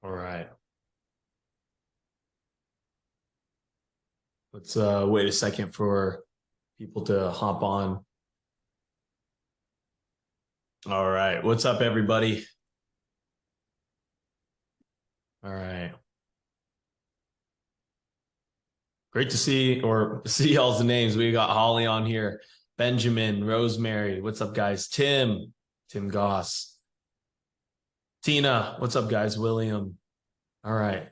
All right. Let's wait a second for people to hop on. All right. What's up, everybody? All right. Great to see y'all's names. We got Holly on here, Benjamin, Rosemary. What's up, guys? Tim Goss. Tina, what's up, guys? William. All right.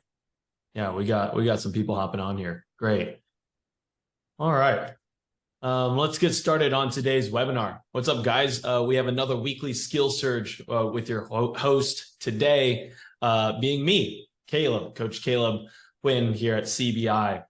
Yeah, we got some people hopping on here. Great. All right. Let's get started on today's webinar. What's up, guys? We have another weekly skill surge with your host today, being me, Caleb, Coach Kaleb Huynh here at CBI.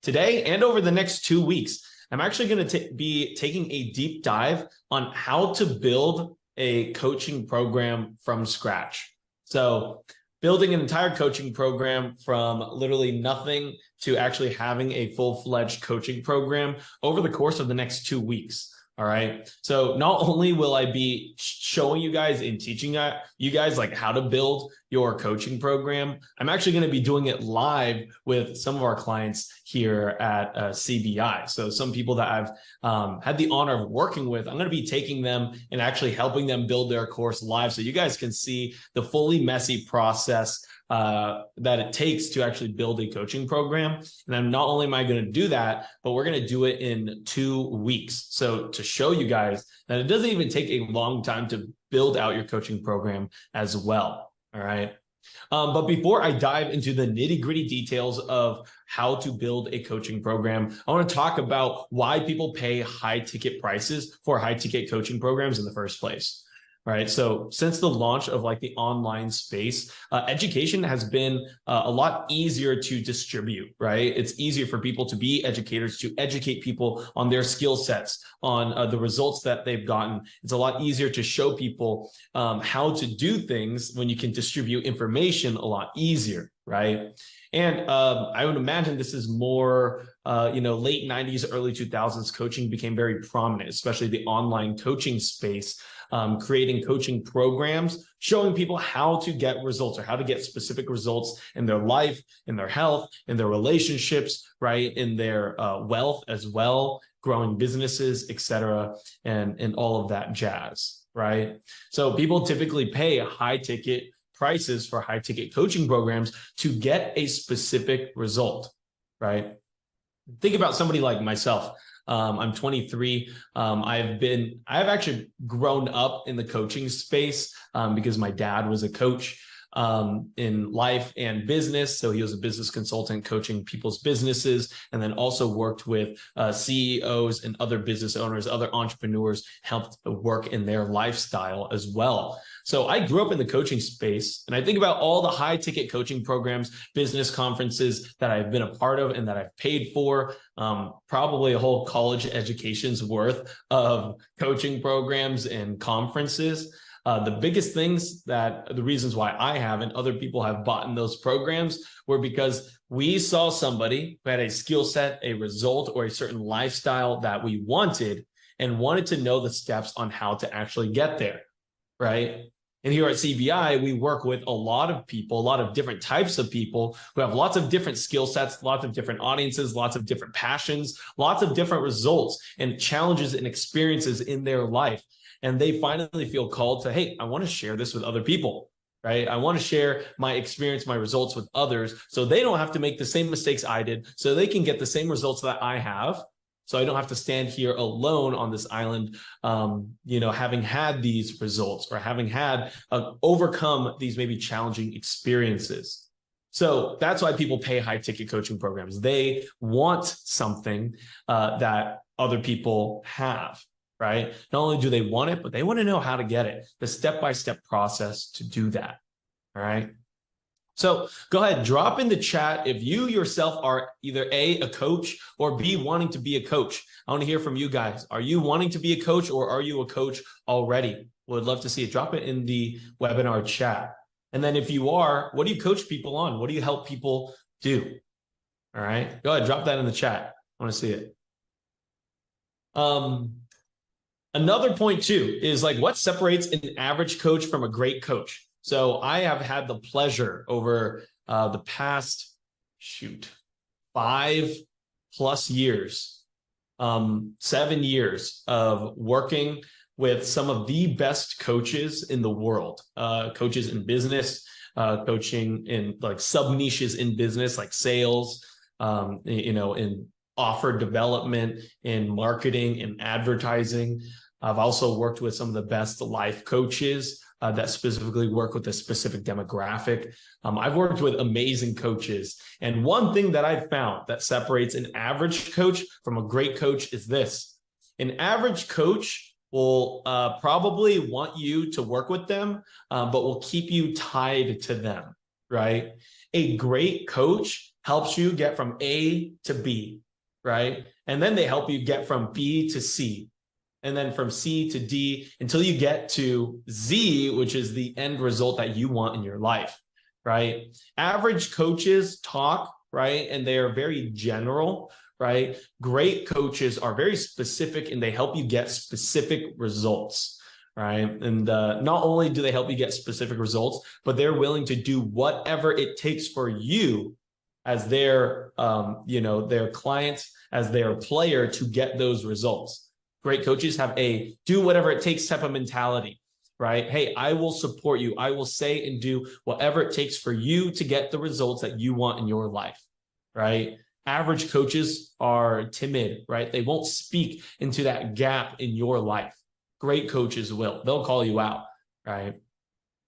Today and over the next 2 weeks, I'm actually going to be taking a deep dive on how to build a coaching program from scratch. So building an entire coaching program from literally nothing to actually having a full-fledged coaching program over the course of the next 2 weeks. All right. So not only will I be showing you guys and teaching you guys like how to build your coaching program, I'm actually going to be doing it live with some of our clients here at CBI. So some people that I've had the honor of working with, I'm going to be taking them and actually helping them build their course live so you guys can see the fully messy process that it takes to actually build a coaching program. And then not only am I going to do that, but we're going to do it in 2 weeks. So to show you guys that it doesn't even take a long time to build out your coaching program as well. All right. But before I dive into the nitty-gritty details of how to build a coaching program, I want to talk about why people pay high ticket prices for high ticket coaching programs in the first place. Right. So since the launch of like the online space, education has been a lot easier to distribute. Right. It's easier for people to be educators, to educate people on their skill sets, on the results that they've gotten. It's a lot easier to show people how to do things when you can distribute information a lot easier. Right. And I would imagine this is more, late 90s, early 2000s coaching became very prominent, especially the online coaching space. Creating coaching programs, showing people how to get results or how to get specific results in their life, in their health, in their relationships, right, in their wealth as well, growing businesses, etc., and all of that jazz, right? So people typically pay high ticket prices for high ticket coaching programs to get a specific result, right? Think about somebody like myself. I'm 23. I've actually grown up in the coaching space because my dad was a coach in life and business. So he was a business consultant coaching people's businesses, and then also worked with CEOs and other business owners, other entrepreneurs, helped work in their lifestyle as well. So I grew up in the coaching space, and I think about all the high ticket coaching programs, business conferences that I've been a part of and that I've paid for, probably a whole college education's worth of coaching programs and conferences. The biggest things the reasons why I have and other people have bought in those programs were because we saw somebody who had a skill set, a result, or a certain lifestyle that we wanted and wanted to know the steps on how to actually get there, right? And here at CBI, we work with a lot of people, a lot of different types of people who have lots of different skill sets, lots of different audiences, lots of different passions, lots of different results and challenges and experiences in their life. And they finally feel called to, hey, I want to share this with other people, right? I want to share my experience, my results with others so they don't have to make the same mistakes I did, so they can get the same results that I have. So I don't have to stand here alone on this island, having had these results or having had overcome these maybe challenging experiences. So that's why people pay high ticket coaching programs. They want something that other people have, right? Not only do they want it, but they want to know how to get it, the step-by-step process to do that, all right? So go ahead, drop in the chat if you yourself are either A, a coach, or B, wanting to be a coach. I want to hear from you guys. Are you wanting to be a coach, or are you a coach already? Would love to see it. Drop it in the webinar chat. And then if you are, what do you coach people on? What do you help people do? All right, go ahead, drop that in the chat. I want to see it. Another point too is like, what separates an average coach from a great coach? So I have had the pleasure over the past, 5+ years, 7 years of working with some of the best coaches in the world, coaches in business, coaching in like sub niches in business, like sales, in offer development, in marketing, in advertising. I've also worked with some of the best life coaches that specifically work with a specific demographic. I've worked with amazing coaches. And one thing that I've found that separates an average coach from a great coach is this. An average coach will probably want you to work with them, but will keep you tied to them, right? A great coach helps you get from A to B, right? And then they help you get from B to C, and then from C to D until you get to Z, which is the end result that you want in your life, right? Average coaches talk, right? And they are very general, right? Great coaches are very specific and they help you get specific results, right? And not only do they help you get specific results, but they're willing to do whatever it takes for you as their, their client, as their player to get those results. Great coaches have a do whatever it takes type of mentality, right? Hey, I will support you. I will say and do whatever it takes for you to get the results that you want in your life, right? Average coaches are timid, right? They won't speak into that gap in your life. Great coaches will. They'll call you out, right?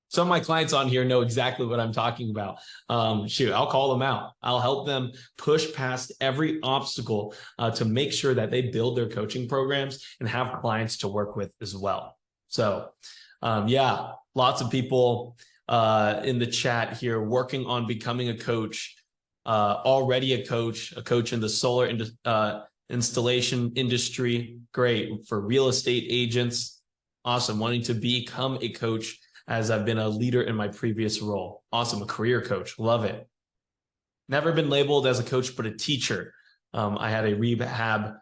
Some of my clients on here know exactly what I'm talking about. I'll call them out. I'll help them push past every obstacle to make sure that they build their coaching programs and have clients to work with as well. So lots of people in the chat here working on becoming a coach, already a coach in the solar installation industry. Great. For real estate agents. Awesome. Wanting to become a coach as I've been a leader in my previous role. Awesome. A career coach. Love it. Never been labeled as a coach, but a teacher. I had a rehab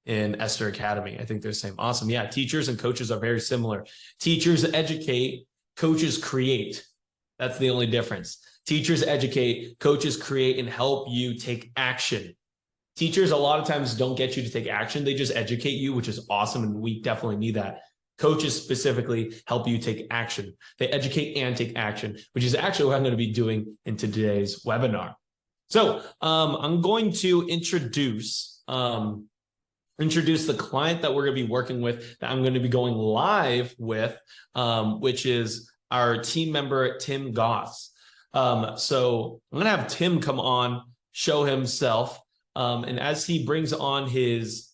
in Esther Academy. I think they're the same. Awesome. Yeah. Teachers and coaches are very similar. Teachers educate, coaches create. That's the only difference. Teachers educate, coaches create and help you take action. Teachers a lot of times don't get you to take action. They just educate you, which is awesome. And we definitely need that. Coaches specifically help you take action. They educate and take action, which is actually what I'm going to be doing in today's webinar. So I'm going to introduce the client that we're going to be working with, that I'm going to be going live with, which is our team member, Tim Goss. So I'm going to have Tim come on, show himself. And as he brings on his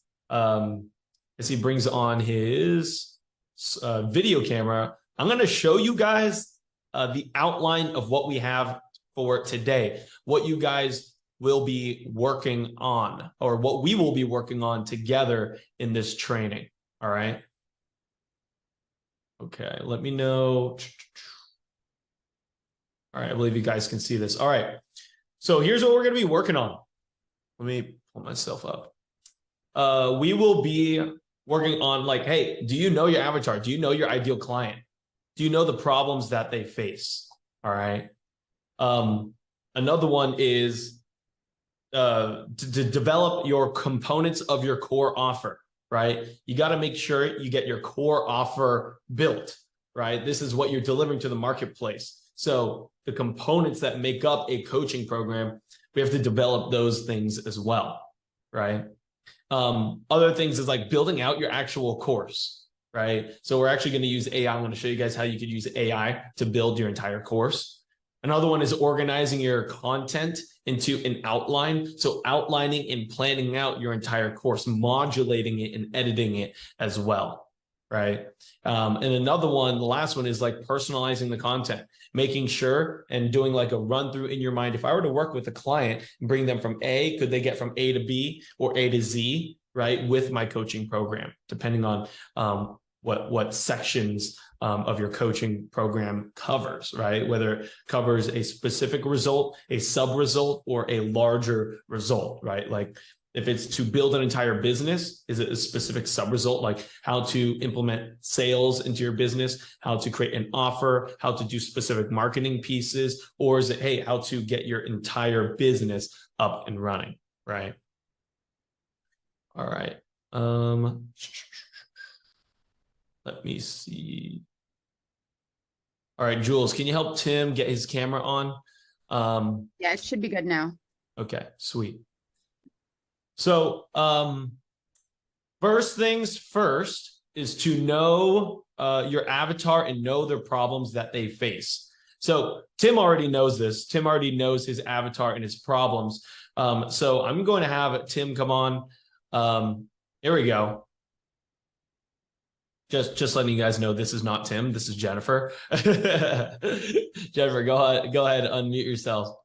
video camera, I'm going to show you guys the outline of what we have for today, what you guys will be working on, or what we will be working on together in this training. All right. Okay. Let me know. All right. I believe you guys can see this. All right. So here's what we're going to be working on. Let me pull myself up. We will be working on like, hey, do you know your avatar? Do you know your ideal client? Do you know the problems that they face? All right. Another one is to develop your components of your core offer, right? You got to make sure you get your core offer built, right? This is what you're delivering to the marketplace. So the components that make up a coaching program, we have to develop those things as well, right? Other things is like building out your actual course, right? So we're actually going to use AI. I'm going to show you guys how you could use AI to build your entire course. Another one is organizing your content into an outline. So outlining and planning out your entire course, modulating it and editing it as well, right? And another one, the last one is like personalizing the content, making sure and doing like a run through in your mind. If I were to work with a client and bring them from A, could they get from A to B or A to Z, right? With my coaching program, depending on what sections of your coaching program covers, right? Whether it covers a specific result, a sub result, or a larger result, right? Like If it's to build an entire business, is it a specific sub-result, like how to implement sales into your business, how to create an offer, how to do specific marketing pieces, or is it, hey, how to get your entire business up and running, right? All right. Let me see. All right, Jules, can you help Tim get his camera on? Yeah, it should be good now. Okay, sweet. So first things first is to know your avatar and know their problems that they face. So Tim already knows this. Tim already knows his avatar and his problems. So I'm going to have Tim come on. Here we go. Just letting you guys know, this is not Tim. This is Jennifer. Jennifer, go ahead, unmute yourself.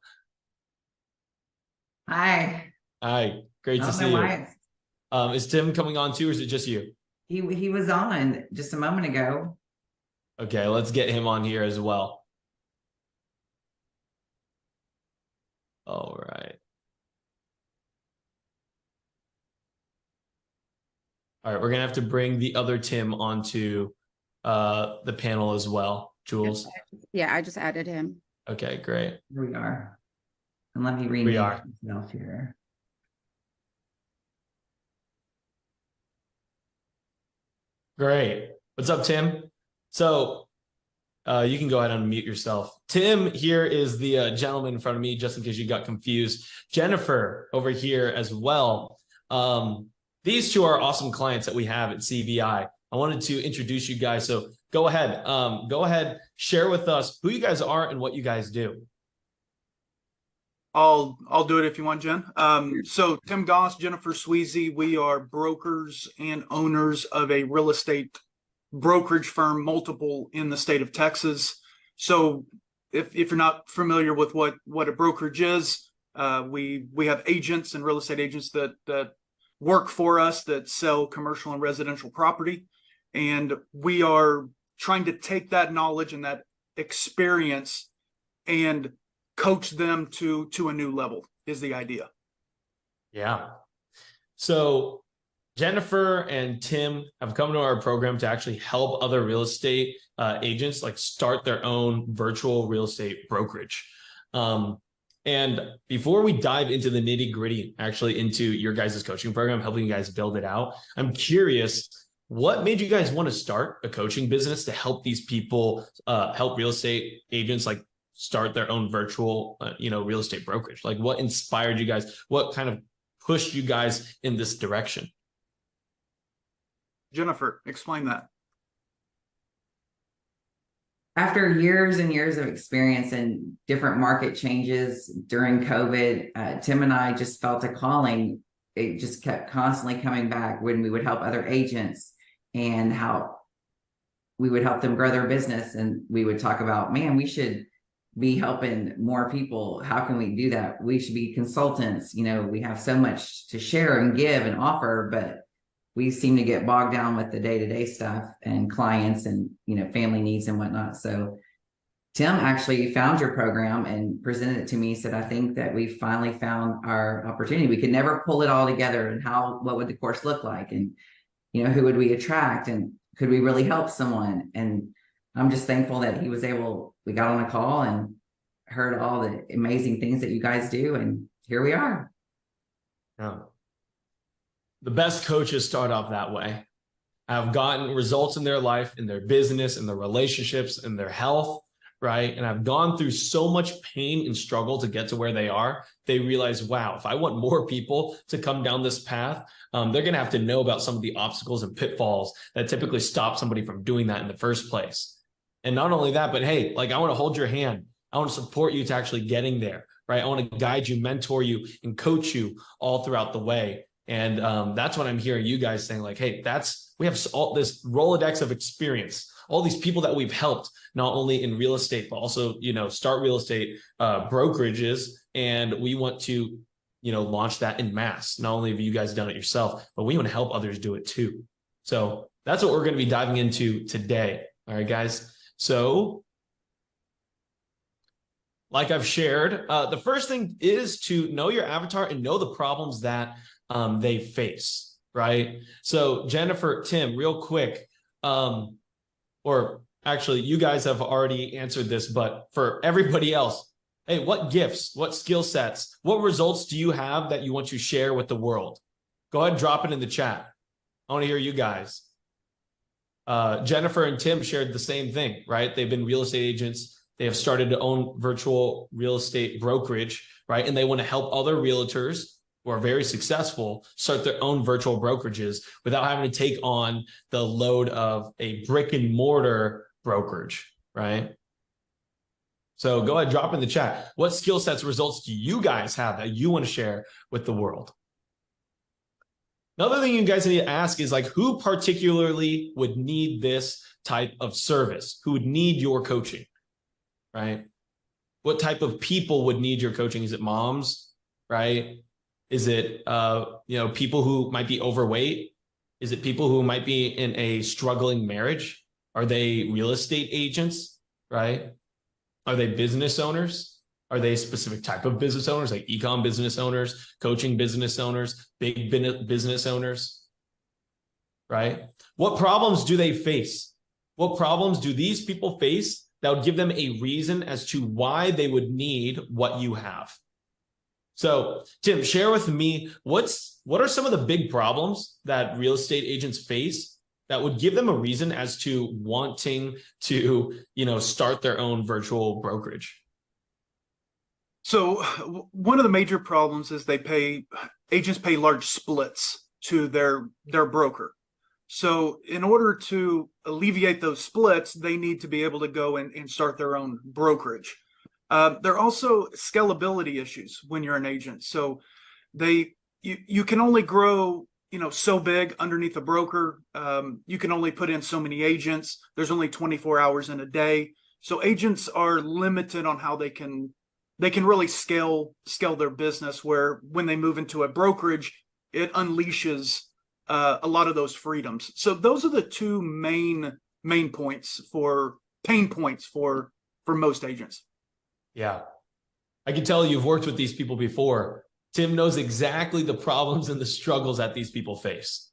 Hi. Hi, great to see you. Is Tim coming on too, or is it just you? He was on just a moment ago. Okay, let's get him on here as well. All right. All right, we're gonna have to bring the other Tim onto the panel as well. Jules. Yeah, I just added him. Okay, great. Here we are. And let me rename myself here. Great. What's up, Tim? So you can go ahead and unmute yourself. Tim here is the gentleman in front of me, just in case you got confused. Jennifer over here as well. These two are awesome clients that we have at CVI. I wanted to introduce you guys. So go ahead, share with us who you guys are and what you guys do. I'll do it if you want, Jen. So Tim Goss, Jennifer Sweezy, we are brokers and owners of a real estate brokerage firm, multiple in the state of Texas. So if you're not familiar with what a brokerage is, we have agents and real estate agents that work for us that sell commercial and residential property. And we are trying to take that knowledge and that experience and coach them to a new level is the idea. Yeah. So Jennifer and Tim have come to our program to actually help other real estate agents like start their own virtual real estate brokerage. And before we dive into the nitty gritty, actually into your guys' coaching program, helping you guys build it out, I'm curious, what made you guys want to start a coaching business to help these people, help real estate agents like start their own virtual, real estate brokerage? Like, what inspired you guys? What kind of pushed you guys in this direction? Jennifer, explain that. After years and years of experience and different market changes during COVID, Tim and I just felt a calling. It just kept constantly coming back when we would help other agents and how we would help them grow their business. And we would talk about, man, we should be helping more people. How can we do that? We should be consultants. We have so much to share and give and offer, but we seem to get bogged down with the day-to-day stuff and clients and, family needs and whatnot. So Tim actually found your program and presented it to me, said, I think that we finally found our opportunity. We could never pull it all together, and what would the course look like? And, who would we attract? And could we really help someone? And I'm just thankful that we got on a call and heard all the amazing things that you guys do. And here we are. Yeah. The best coaches start off that way. I've gotten results in their life, in their business, in their relationships, in their health, right? And I've gone through so much pain and struggle to get to where they are. They realize, wow, if I want more people to come down this path, they're going to have to know about some of the obstacles and pitfalls that typically stop somebody from doing that in the first place. And not only that, but hey, I want to hold your hand. I want to support you to actually getting there, right? I want to guide you, mentor you, and coach you all throughout the way. And that's what I'm hearing you guys saying, hey, we have all this Rolodex of experience, all these people that we've helped, not only in real estate, but also, start real estate brokerages. And we want to, launch that in mass. Not only have you guys done it yourself, but we want to help others do it too. So that's what we're going to be diving into today. All right, guys. So like I've shared, the first thing is to know your avatar and know the problems that they face, right? So Jennifer, Tim, real quick, or actually you guys have already answered this, but for everybody else, hey, what gifts, what skill sets, what results do you have that you want to share with the world? Go ahead and drop it in the chat. I want to hear you guys. Jennifer and Tim shared the same thing, right? They've been real estate agents. They have started to own virtual real estate brokerage, right? And they want to help other realtors who are very successful start their own virtual brokerages without having to take on the load of a brick and mortar brokerage, right? So go ahead, drop in the chat. What skill sets, results do you guys have that you want to share with the world? Another thing you guys need to ask is like, who particularly would need this type of service? Who would need your coaching, right? What type of people would need your coaching? Is it moms, right? Is it, people who might be overweight? Is it people who might be in a struggling marriage? Are they real estate agents, right? Are they business owners? Are they a specific type of business owners, like e-com business owners, coaching business owners, big business owners, right? What problems do they face? What problems do these people face that would give them a reason as to why they would need what you have? So, Tim, share with me, what are some of the big problems that real estate agents face that would give them a reason as to wanting to, start their own virtual brokerage? So one of the major problems is agents pay large splits to their broker. So in order to alleviate those splits, they need to be able to go and start their own brokerage. There are also scalability issues when you're an agent. So you can only grow, so big underneath a broker. You can only put in so many agents. There's only 24 hours in a day. So agents are limited on how they can really scale their business, where when they move into a brokerage, it unleashes a lot of those freedoms. So those are the two main pain points for most agents. Yeah. I can tell you've worked with these people before. Tim knows exactly the problems and the struggles that these people face.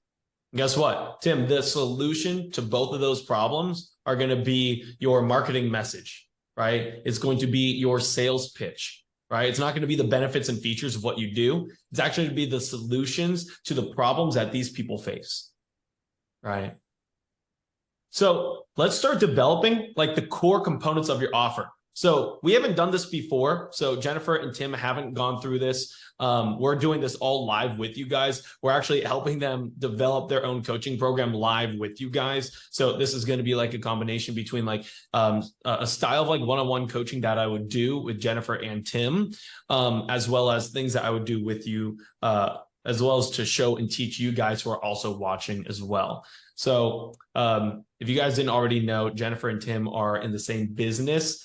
And guess what, Tim, the solution to both of those problems are going to be your marketing message. Right? It's going to be your sales pitch, right? It's not going to be the benefits and features of what you do. It's actually going to be the solutions to the problems that these people face, right? So let's start developing like the core components of your offer. So we haven't done this before. So Jennifer and Tim haven't gone through this. We're doing this all live with you guys. We're actually helping them develop their own coaching program live with you guys. So this is going to be like a combination between like a style of like one-on-one coaching that I would do with Jennifer and Tim, as well as things that I would do with you, as well as to show and teach you guys who are also watching as well. So if you guys didn't already know, Jennifer and Tim are in the same business.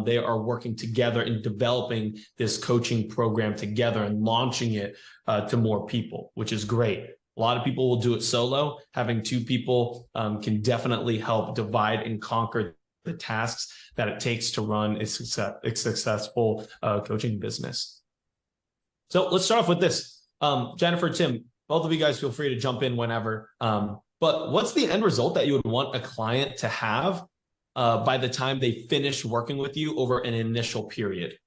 They are working together in developing this coaching program together and launching it to more people, which is great. A lot of people will do it solo. Having two people can definitely help divide and conquer the tasks that it takes to run a successful coaching business. So let's start off with this. Jennifer, Tim, both of you guys feel free to jump in whenever. But what's the end result that you would want a client to have by the time they finish working with you over an initial period?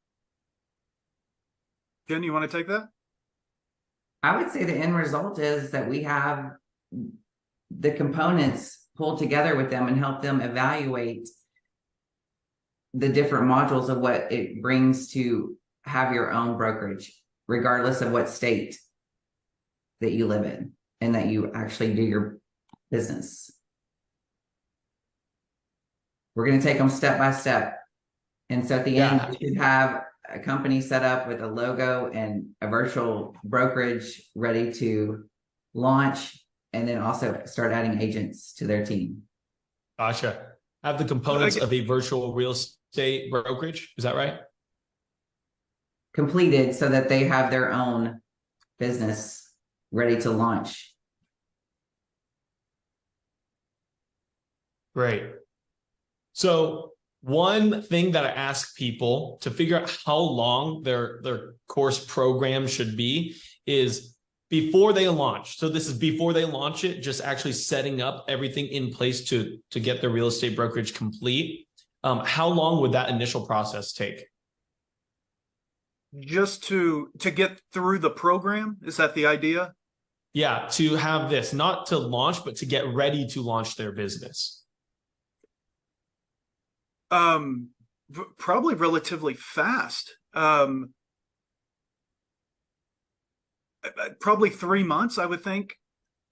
Jen, you want to take that? I would say the end result is that we have the components pulled together with them and help them evaluate the different modules of what it brings to have your own brokerage, regardless of what state that you live in and that you actually do your business. We're going to take them step by step. And so at the end, you should have a company set up with a logo and a virtual brokerage ready to launch, and then also start adding agents to their team. Gotcha. Have the components of a virtual real estate brokerage. Is that right? Completed so that they have their own business ready to launch. Great. So one thing that I ask people to figure out how long their course program should be is before they launch. So this is before they launch it, just actually setting up everything in place to get their real estate brokerage complete. How long would that initial process take? Just to get through the program? Is that the idea? Yeah, to have this, not to launch, but to get ready to launch their business. Probably relatively fast. Probably 3 months, I would think.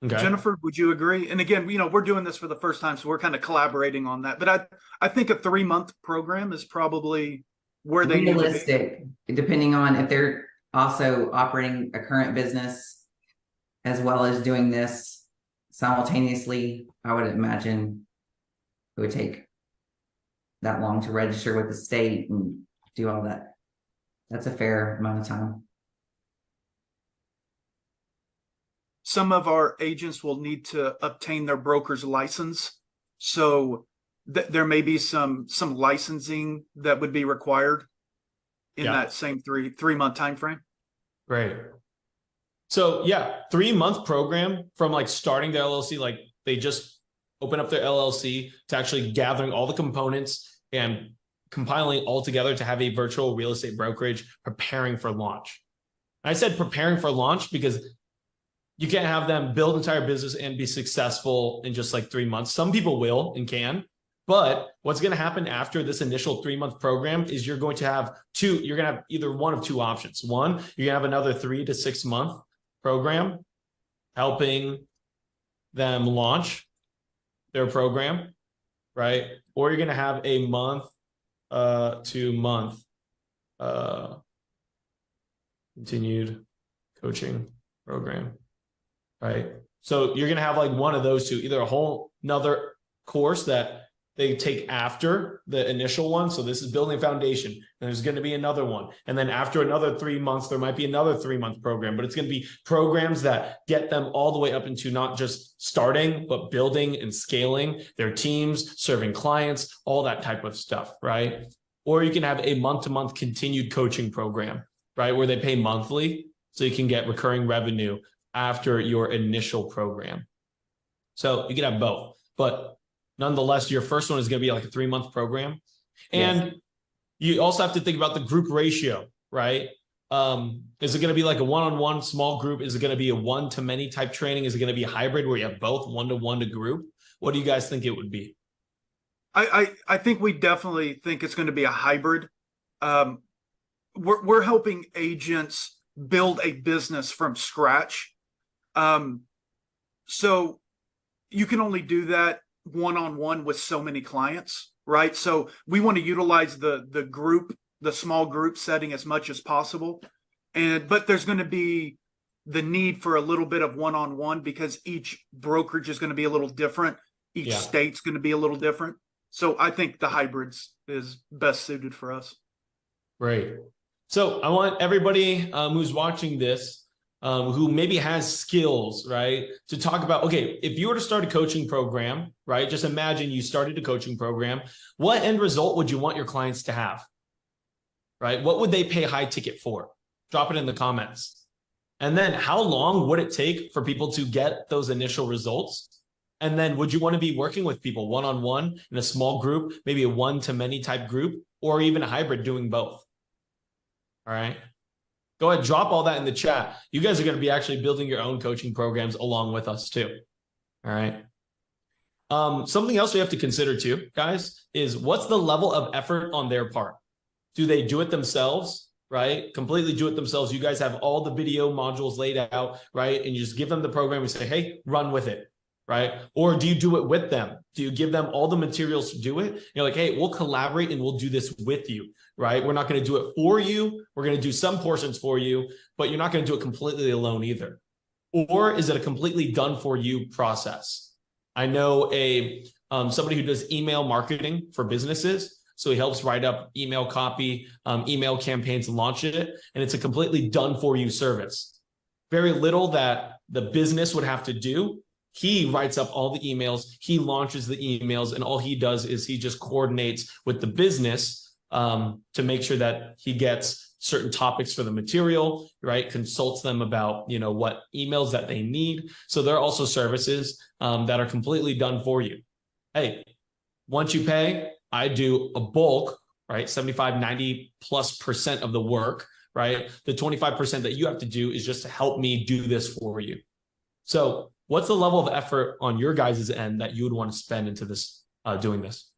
Okay. Jennifer, would you agree? And again, we're doing this for the first time, so we're kind of collaborating on that. But I think a 3-month program is probably where they realistic, depending on if they're also operating a current business as well as doing this simultaneously. I would imagine it would take that long to register with the state and do all that. That's a fair amount of time. Some of our agents will need to obtain their broker's license. So there may be some licensing that would be required in that same three-month time frame. Great. So yeah, 3-month program from like starting their LLC, like they just open up their LLC to actually gathering all the components and compiling all together to have a virtual real estate brokerage preparing for launch. I said preparing for launch because you can't have them build entire business and be successful in just like 3 months. Some people will and can, but what's going to happen after this initial 3-month program is you're going to have either one of two options. One, you're going to have another 3 to 6 month program helping them launch their program, right? Or you're going to have a month to month continued coaching program. Right. So you're going to have like one of those two, either a whole another course that they take after the initial one. So this is building foundation, and there's going to be another one. And then after another 3 months, there might be another 3-month program, but it's going to be programs that get them all the way up into not just starting, but building and scaling their teams, serving clients, all that type of stuff. Right. Or you can have a month-to-month continued coaching program, right, where they pay monthly so you can get recurring revenue after your initial program. So you can have both, but nonetheless, your first one is going to be like a 3-month program. And you also have to think about the group ratio, right? Is it going to be like a one-on-one small group? Is it going to be a one-to-many type training? Is it going to be a hybrid where you have both one-to-one to group? What do you guys think it would be? I think we definitely think it's going to be a hybrid. We're helping agents build a business from scratch. So you can only do that one-on-one with so many clients, right? So we want to utilize the small group setting as much as possible. But there's going to be the need for a little bit of one-on-one because each brokerage is going to be a little different. Each state's going to be a little different. So I think the hybrids is best suited for us. Great. So I want everybody who's watching this, who maybe has skills, right, to talk about, okay, if you were to start a coaching program, right, just imagine you started a coaching program, what end result would you want your clients to have, right? What would they pay high ticket for? Drop it in the comments. And then how long would it take for people to get those initial results? And then would you want to be working with people one-on-one in a small group, maybe a one-to-many type group, or even a hybrid doing both? All right. Go ahead, drop all that in the chat. You guys are going to be actually building your own coaching programs along with us too. All right. Something else we have to consider too, guys, is what's the level of effort on their part? Do they do it themselves, right? Completely do it themselves. You guys have all the video modules laid out, right? And you just give them the program and say, hey, run with it, right? Or do you do it with them? Do you give them all the materials to do it? You're like, hey, we'll collaborate and we'll do this with you, right? We're not going to do it for you. We're going to do some portions for you, but you're not going to do it completely alone either. Or is it a completely done for you process? I know somebody who does email marketing for businesses. So he helps write up email copy, email campaigns, and launch it. And it's a completely done for you service. Very little that the business would have to do. He writes up all the emails, he launches the emails, and all he does is he just coordinates with the business to make sure that he gets certain topics for the material, right? Consults them about, what emails that they need. So there are also services that are completely done for you. Hey, once you pay, I do a bulk, right? 75, 90+% of the work, right? The 25% that you have to do is just to help me do this for you. So what's the level of effort on your guys' end that you would want to spend into this, doing this?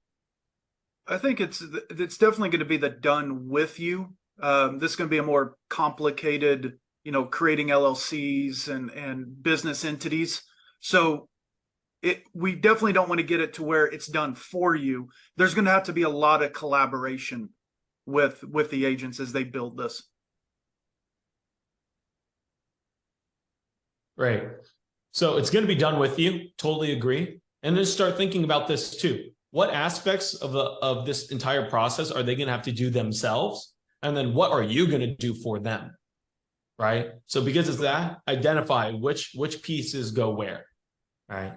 I think it's definitely going to be the done with you. This is going to be a more complicated, creating LLCs and business entities. So we definitely don't want to get it to where it's done for you. There's going to have to be a lot of collaboration with the agents as they build this. Right. So it's going to be done with you. Totally agree. And then start thinking about this too. What aspects of this entire process are they going to have to do themselves? And then what are you going to do for them? Right. So because it's that, identify which pieces go where. Right.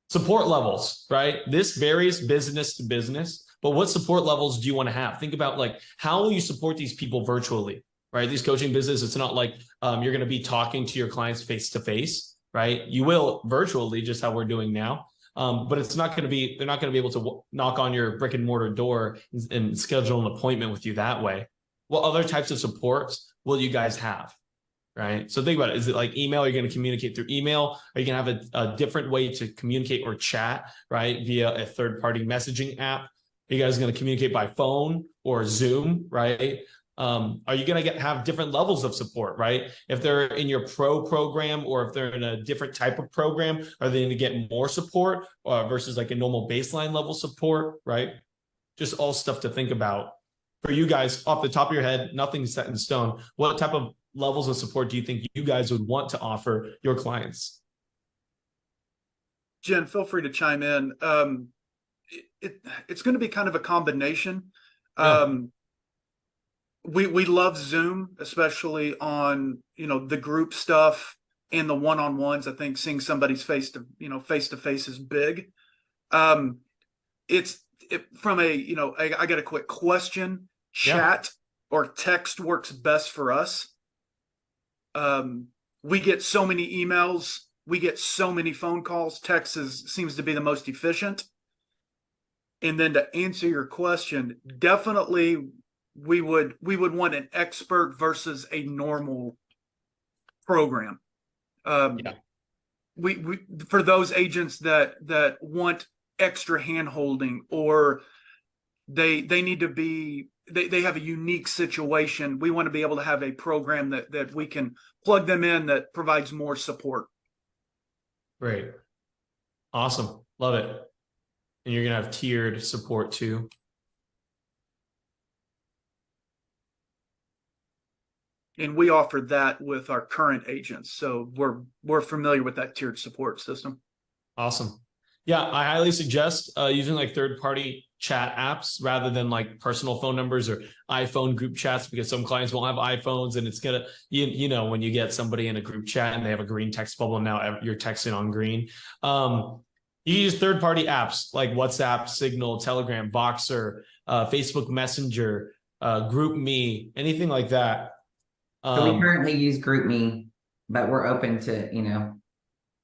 Support levels, right? This varies business to business, but what support levels do you want to have? Think about like, how will you support these people virtually, right? These coaching businesses, it's not like you're going to be talking to your clients face to face, right? You will virtually, just how we're doing now. But it's not going to be, they're not going to be able to knock on your brick and mortar door and schedule an appointment with you that way. What other types of supports will you guys have? Right. So think about it. Is it like email? You're going to communicate through email? Are you going to have a different way to communicate or chat, right? Via a third-party messaging app? Are you guys going to communicate by phone or Zoom, right? Are you going to have different levels of support, right? If they're in your pro program or if they're in a different type of program, are they going to get more support versus like a normal baseline level support, right? Just all stuff to think about. For you guys, off the top of your head, nothing's set in stone. What type of levels of support do you think you guys would want to offer your clients? Jen, feel free to chime in. It's going to be kind of a combination. Yeah. We love Zoom, especially on, the group stuff and the one-on-ones. I think seeing somebody's face to face is big. It's from a, I got a quick question. Chat or text works best for us. We get so many emails, we get so many phone calls. Text seems to be the most efficient. And then to answer your question, definitely we would want an expert versus a normal program. We for those agents that want extra hand holding, or they need to be, they have a unique situation. We want to be able to have a program that we can plug them in that provides more support. Great. Awesome. Love it. And you're going to have tiered support too. And we offer that with our current agents. So we're familiar with that tiered support system. Awesome. Yeah, I highly suggest using like third-party chat apps rather than like personal phone numbers or iPhone group chats, because some clients won't have iPhones, and it's gonna, when you get somebody in a group chat and they have a green text bubble, and now you're texting on green. You use third-party apps like WhatsApp, Signal, Telegram, Voxer, Facebook Messenger, GroupMe, anything like that. So we currently use GroupMe, but we're open to,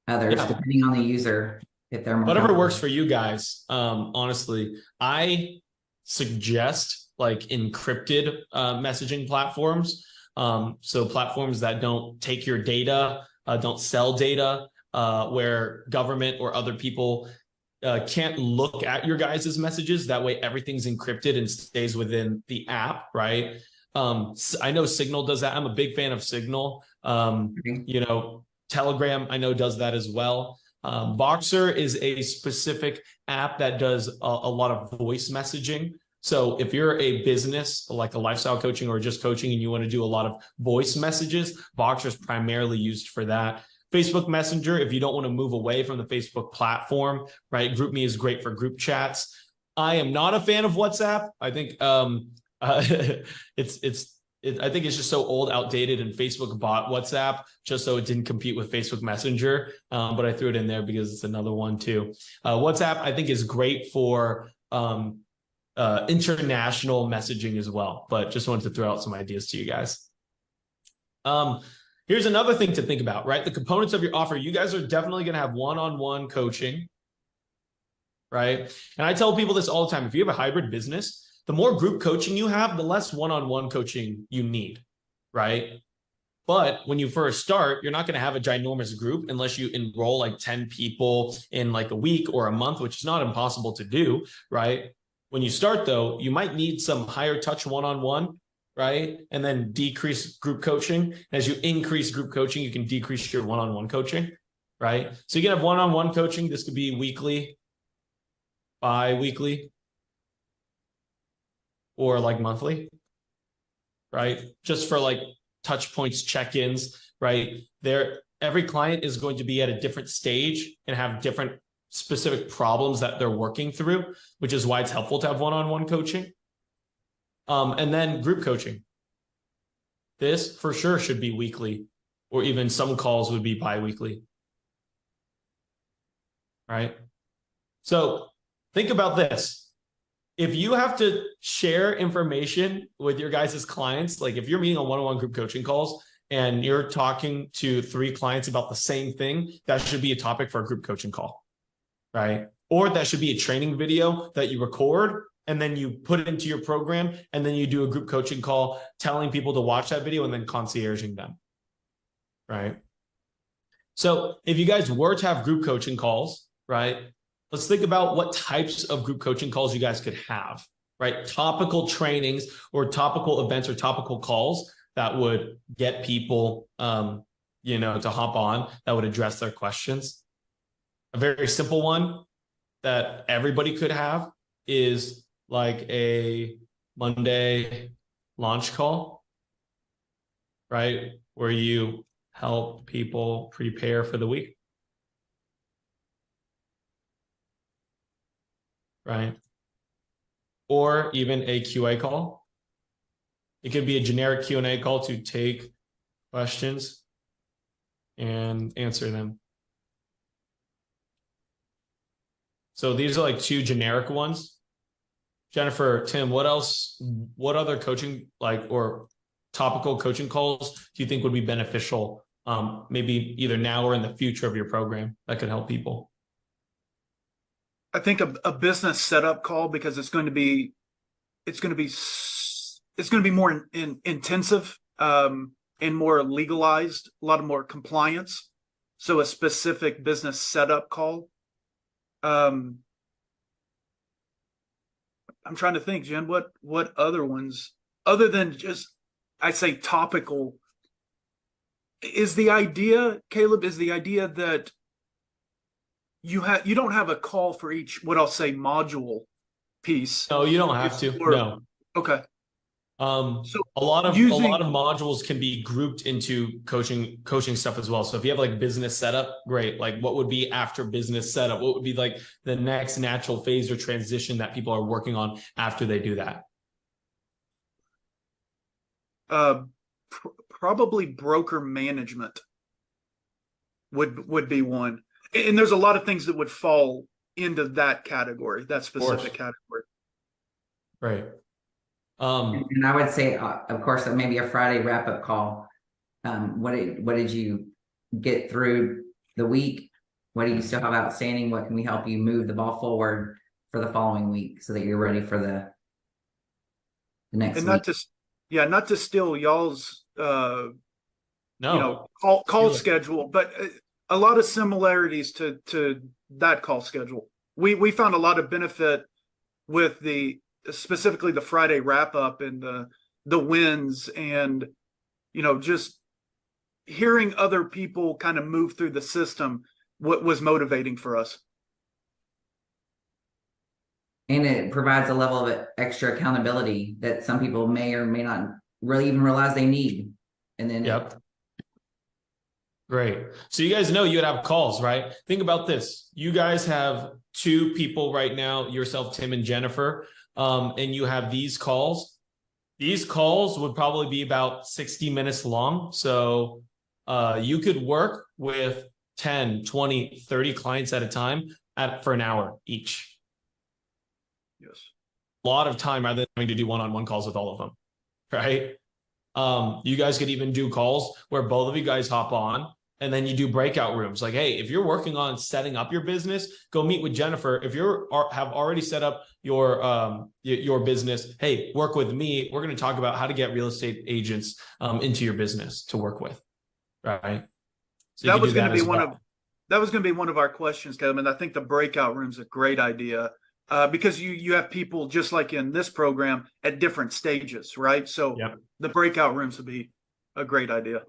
others depending on the user. If they're whatever works for you guys. Honestly, I suggest like encrypted messaging platforms. So platforms that don't take your data, don't sell data, where government or other people can't look at your guys' messages. That way everything's encrypted and stays within the app, right? I know Signal does that. I'm a big fan of Signal. Telegram, I know, does that as well. Voxer is a specific app that does a lot of voice messaging. So if you're a business like a lifestyle coaching or just coaching and you want to do a lot of voice messages, Voxer is primarily used for that. Facebook Messenger, if you don't want to move away from the Facebook platform, right? GroupMe is great for group chats. I am not a fan of WhatsApp. I think I think it's just so old, outdated, and Facebook bought WhatsApp just so it didn't compete with Facebook Messenger. But I threw it in there because it's another one too. WhatsApp, I think, is great for international messaging as well. But just wanted to throw out some ideas to you guys. Here's another thing to think about, right? The components of your offer. You guys are definitely going to have one-on-one coaching, right? And I tell people this all the time. If you have a hybrid business, the more group coaching you have, the less one-on-one coaching you need, right? But when you first start, you're not going to have a ginormous group unless you enroll like 10 people in like a week or a month, which is not impossible to do, right? When you start though, you might need some higher touch one-on-one, right? And then decrease group coaching. As you increase group coaching, you can decrease your one-on-one coaching, right? So you can have one-on-one coaching. This could be weekly, bi-weekly, or like monthly, right? Just for like touch points, check-ins, right? Every client is going to be at a different stage and have different specific problems that they're working through, which is why it's helpful to have one-on-one coaching. And then group coaching. This for sure should be weekly, or even some calls would be bi-weekly, right? So think about this. If you have to share information with your guys' clients, like if you're meeting on one-on-one group coaching calls and you're talking to 3 clients about the same thing, that should be a topic for a group coaching call, right? Or that should be a training video that you record and then you put it into your program, and then you do a group coaching call telling people to watch that video and then concierging them, right? So if you guys were to have group coaching calls, right, let's think about what types of group coaching calls you guys could have, right? Topical trainings or topical events or topical calls that would get people, to hop on, that would address their questions. A very simple one that everybody could have is like a Monday launch call, right? Where you help people prepare for the week. Right? Or even a QA call. It could be a generic Q&A call to take questions and answer them. So these are like 2 generic ones. Jennifer, Tim, what other coaching or topical coaching calls do you think would be beneficial, maybe either now or in the future of your program that could help people? I think a business setup call, because it's going to be more intensive and more legalized, a lot of more compliance. So a specific business setup call. I'm trying to think, Jen, what other ones other than just, I say topical, is the idea, Kaleb, is the idea that you don't have a call for each, what I'll say, module piece. No, you don't have to. No. Okay. So a lot of modules can be grouped into coaching stuff as well. So if you have like business setup, great. Like what would be after business setup? What would be like the next natural phase or transition that people are working on after they do that? Probably broker management would be one. And there's a lot of things that would fall into that category, that specific category. Right. And I would say, of course, maybe a Friday wrap-up call. What did you get through the week? What do you still have outstanding? What can we help you move the ball forward for the following week so that you're ready for the next and week? Not to steal y'all's call schedule, but a lot of similarities to that call schedule. We found a lot of benefit with specifically the Friday wrap up and the wins, and just hearing other people kind of move through the system, what was motivating for us. And it provides a level of extra accountability that some people may or may not really even realize they need. And then Great. So you guys know you would have calls, right? Think about this. You guys have 2 people right now, yourself, Tim, and Jennifer, and you have these calls. These calls would probably be about 60 minutes long. So you could work with 10, 20, 30 clients at a time for an hour each. Yes. lot of time rather than having to do one-on-one calls with all of them, right? You guys could even do calls where both of you guys hop on and then you do breakout rooms. Like, hey, if you're working on setting up your business, go meet with Jennifer. If you have already set up your business, hey, work with me. We're going to talk about how to get real estate agents into your business to work with, right? So that was going to be that was going to be one of our questions, Kevin. And I think the breakout room is a great idea. Because you have people just like in this program at different stages, right? So the breakout rooms would be a great idea.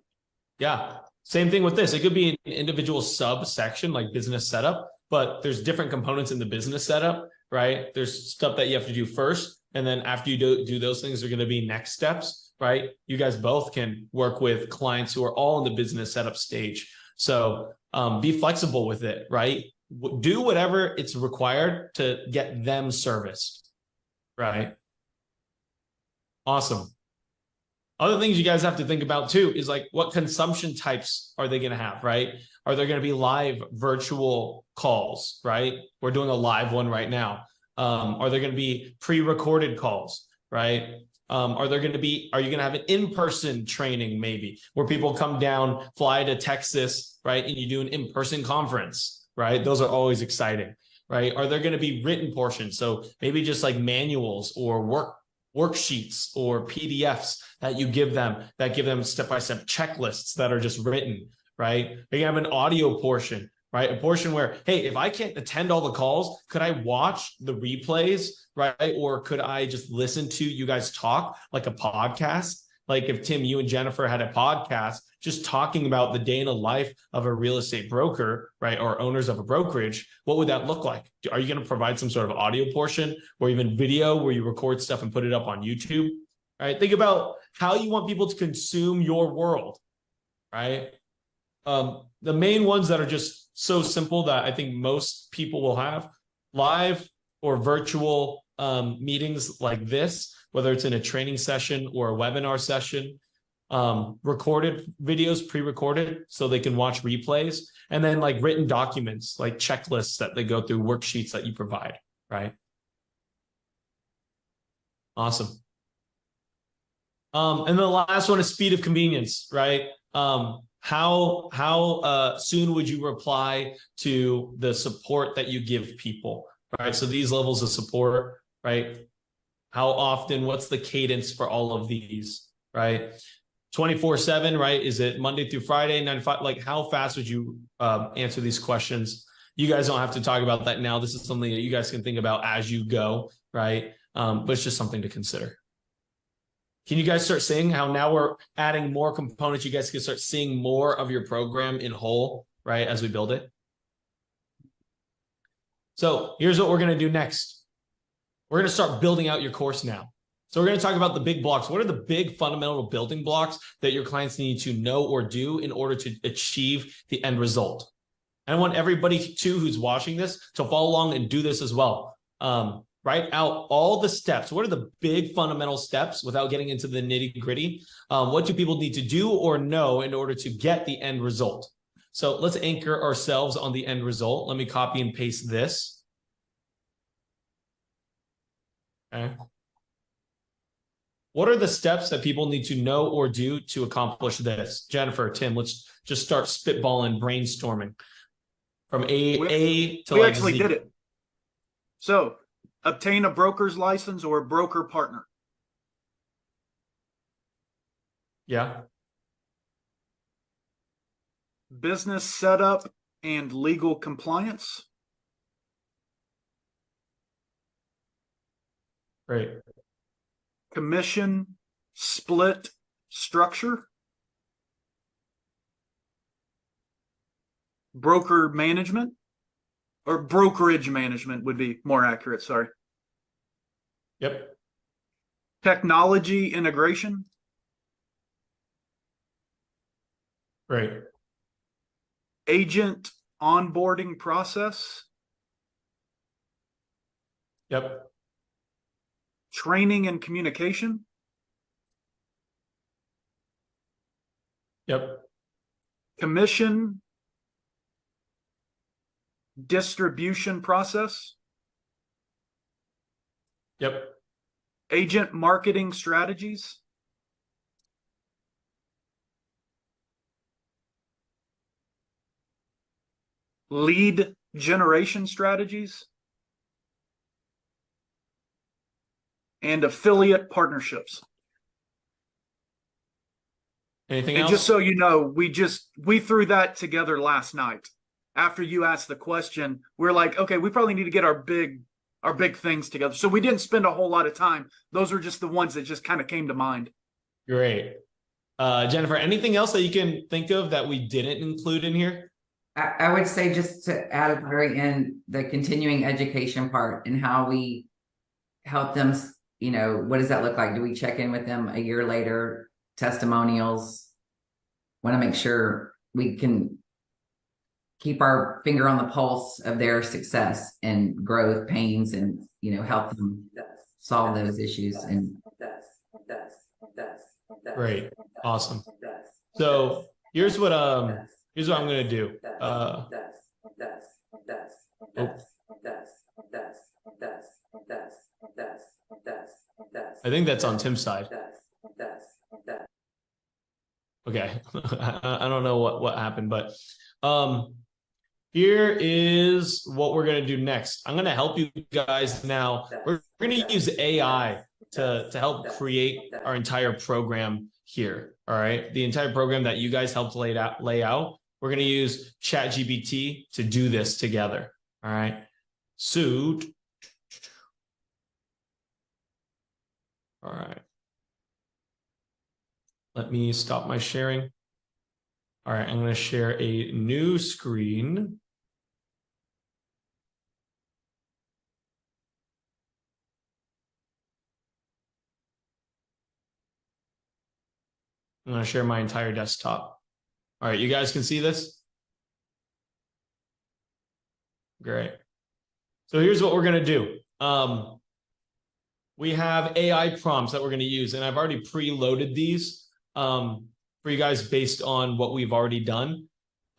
Yeah. Same thing with this. It could be an individual subsection like business setup, but there's different components in the business setup, right? There's stuff that you have to do first. And then after you do those things, are going to be next steps, right? You guys both can work with clients who are all in the business setup stage. So be flexible with it, right? Do whatever it's required to get them serviced, right? Awesome. Other things you guys have to think about too is like what consumption types are they going to have, right? Are there going to be live virtual calls, right? We're doing a live one right now. Are there going to be pre-recorded calls, right? Are you going to have an in-person training maybe where people come down, fly to Texas, right? And you do an in-person conference, right? Those are always exciting, right? Are there going to be written portions? So maybe just like manuals or worksheets or PDFs that you give them that give them step-by-step checklists that are just written, right? They have an audio portion, right? A portion where, hey, if I can't attend all the calls, could I watch the replays, right? Or could I just listen to you guys talk like a podcast? Like if Tim, you and Jennifer had a podcast just talking about the day in the life of a real estate broker, right? Or owners of a brokerage, what would that look like? Are you going to provide some sort of audio portion or even video where you record stuff and put it up on YouTube, right? Think about how you want people to consume your world, right? The main ones that are just so simple that I think most people will have live or virtual meetings like this, whether it's in a training session or a webinar session, recorded videos, pre-recorded, so they can watch replays, and then like written documents, like checklists that they go through, worksheets that you provide, right? Awesome. And the last one is speed of convenience, right? How soon would you reply to the support that you give people, right? So these levels of support, right? How often, what's the cadence for all of these, right? 24/7, right? Is it Monday through Friday, 9 to 5? Like how fast would you answer these questions? You guys don't have to talk about that now. This is something that you guys can think about as you go, right? But it's just something to consider. Can you guys start seeing how now we're adding more components? You guys can start seeing more of your program in whole, right? As we build it. So here's what we're going to do next. We're going to start building out your course now. So we're going to talk about the big blocks. What are the big fundamental building blocks that your clients need to know or do in order to achieve the end result? And I want everybody too who's watching this to follow along and do this as well. Write out all the steps. What are the big fundamental steps without getting into the nitty gritty? What do people need to do or know in order to get the end result? So let's anchor ourselves on the end result. Let me copy and paste this. Okay. What are the steps that people need to know or do to accomplish this? Jennifer, Tim, let's just start spitballing, brainstorming from A to like Z. We actually did it. So obtain a broker's license or a broker partner. Yeah. Business setup and legal compliance. Great. Commission split structure. Broker management, or brokerage management would be more accurate, sorry. Yep. Technology integration. Great. Agent onboarding process. Yep. Training and communication. Yep. Commission distribution process. Yep. Agent marketing strategies. Lead generation strategies. And affiliate partnerships. Anything And else? just so you know, we threw that together last night. After you asked the question, we're like, okay, we probably need to get our big things together. So we didn't spend a whole lot of time. Those are just the ones that just kind of came to mind. Great. Jennifer, anything else that you can think of that we didn't include in here? I would say, just to add at the very end, the continuing education part and how we help them, you know, what does that look like? Do we check in with them a year later? Testimonials. Want to make sure we can keep our finger on the pulse of their success and growth pains, and, you know, help them solve those issues. And Great. Awesome. So here's what I'm going to do. I think that's on Tim's side. Okay. I don't know what happened, but here is what we're going to do next. I'm going to help you guys now. We're going to use AI to help create our entire program here. All right. The entire program that you guys helped lay out. We're going to use ChatGPT to do this together. All right. So, all right. Let me stop my sharing. All right, I'm going to share a new screen. I'm going to share my entire desktop. All right, you guys can see this? Great. So here's what we're going to do. We have AI prompts that we're going to use, and I've already preloaded these for you guys based on what we've already done,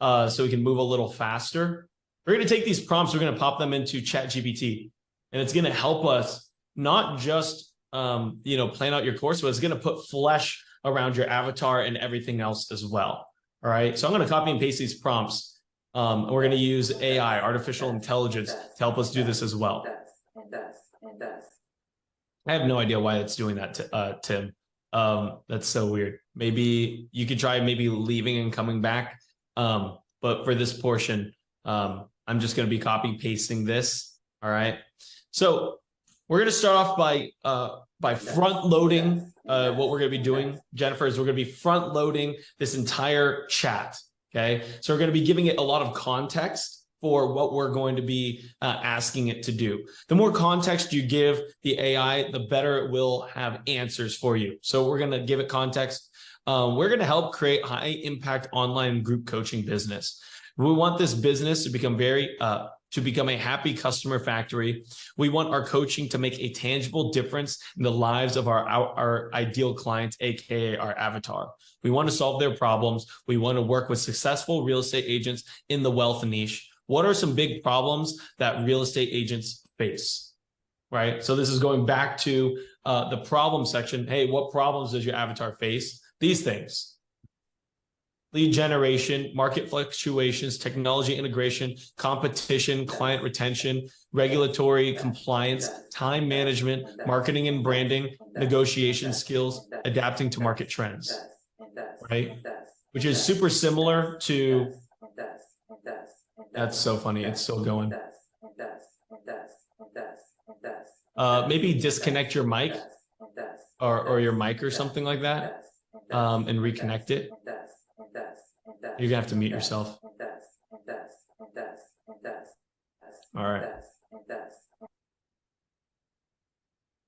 so we can move a little faster. We're going to take these prompts, we're going to pop them into ChatGPT, and it's going to help us not just plan out your course, but it's going to put flesh around your avatar and everything else as well. All right, so I'm going to copy and paste these prompts. And we're going to use AI, artificial intelligence, to help us do this as well. I have no idea why it's doing that, Tim. That's so weird. Maybe you could try leaving and coming back. But for this portion, I'm just going to be copy pasting this. All right. So we're going to start off by front loading what we're going to be doing, Jennifer, is we're going to be front loading this entire chat. Okay. So we're going to be giving it a lot of context for what we're going to be asking it to do. The more context you give the AI, the better it will have answers for you. So we're going to give it context. We're going to help create high impact online group coaching business. We want this business to become a happy customer factory. We want our coaching to make a tangible difference in the lives of our ideal clients, AKA our avatar. We want to solve their problems. We want to work with successful real estate agents in the wealth niche. What are some big problems that real estate agents face, right? So this is going back to the problem section. Hey, what problems does your avatar face? These things: lead generation, market fluctuations, technology integration, competition, client retention, regulatory compliance, time management, marketing and branding, negotiation skills, adapting to market trends, right? Which is super similar to, that's so funny. It's still going. Maybe disconnect your mic or your mic or something like that, and reconnect it. You're gonna have to mute yourself. All right.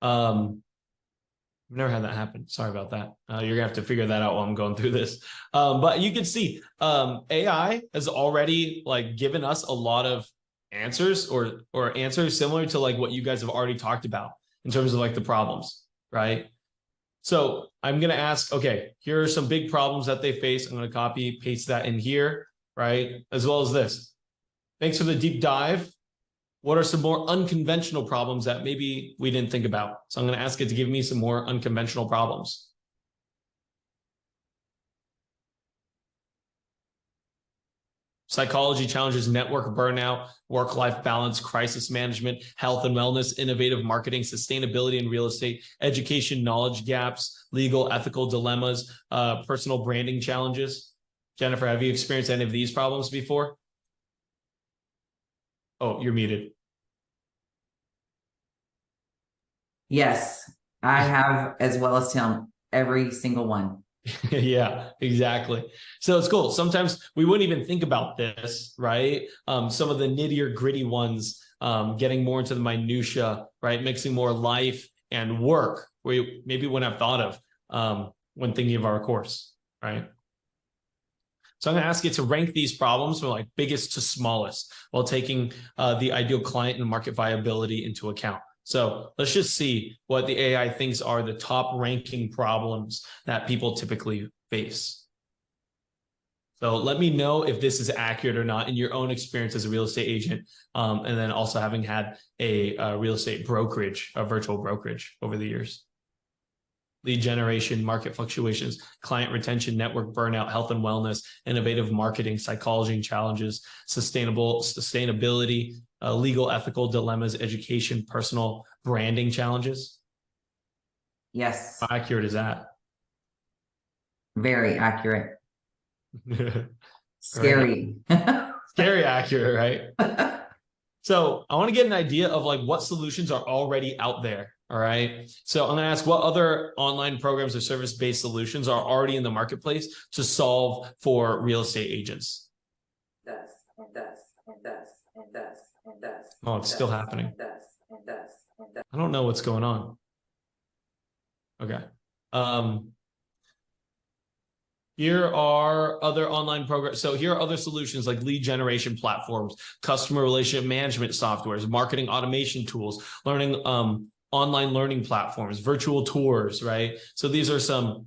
I've never had that happen. Sorry about that. You're gonna have to figure that out while I'm going through this. But you can see AI has already given us a lot of answers or answers similar to what you guys have already talked about in terms of the problems, right? So I'm going to ask, okay, here are some big problems that they face. I'm going to copy, paste that in here, right? As well as this. Thanks for the deep dive. What are some more unconventional problems that maybe we didn't think about? So I'm going to ask it to give me some more unconventional problems. Psychology challenges, network burnout, work-life balance, crisis management, health and wellness, innovative marketing, sustainability in real estate, education, knowledge gaps, legal, ethical dilemmas, personal branding challenges. Jennifer, have you experienced any of these problems before? Oh, you're muted. Yes, I have, as well as Tim, every single one. Yeah, exactly. So it's cool. Sometimes we wouldn't even think about this, right? Some of the nittier gritty ones, getting more into the minutia, right? Mixing more life and work, we maybe wouldn't have thought of when thinking of our course, right? So I'm going to ask you to rank these problems from like biggest to smallest while taking the ideal client and market viability into account. So let's just see what the AI thinks are the top ranking problems that people typically face. So let me know if this is accurate or not in your own experience as a real estate agent, and then also having had a real estate brokerage, a virtual brokerage over the years. Lead generation, market fluctuations, client retention, network burnout, health and wellness, innovative marketing, psychology and challenges, sustainability, legal, ethical dilemmas, education, personal branding challenges. Yes. How accurate is that? Very accurate. Scary. Scary accurate, right? So I want to get an idea of like what solutions are already out there. All right. So I'm going to ask what other online programs or service-based solutions are already in the marketplace to solve for real estate agents. Oh, it's still happening. I don't know what's going on. Okay. Here are other online programs. So here are other solutions like lead generation platforms, customer relationship management softwares, marketing automation tools, learning, online learning platforms, virtual tours, right? So these are some,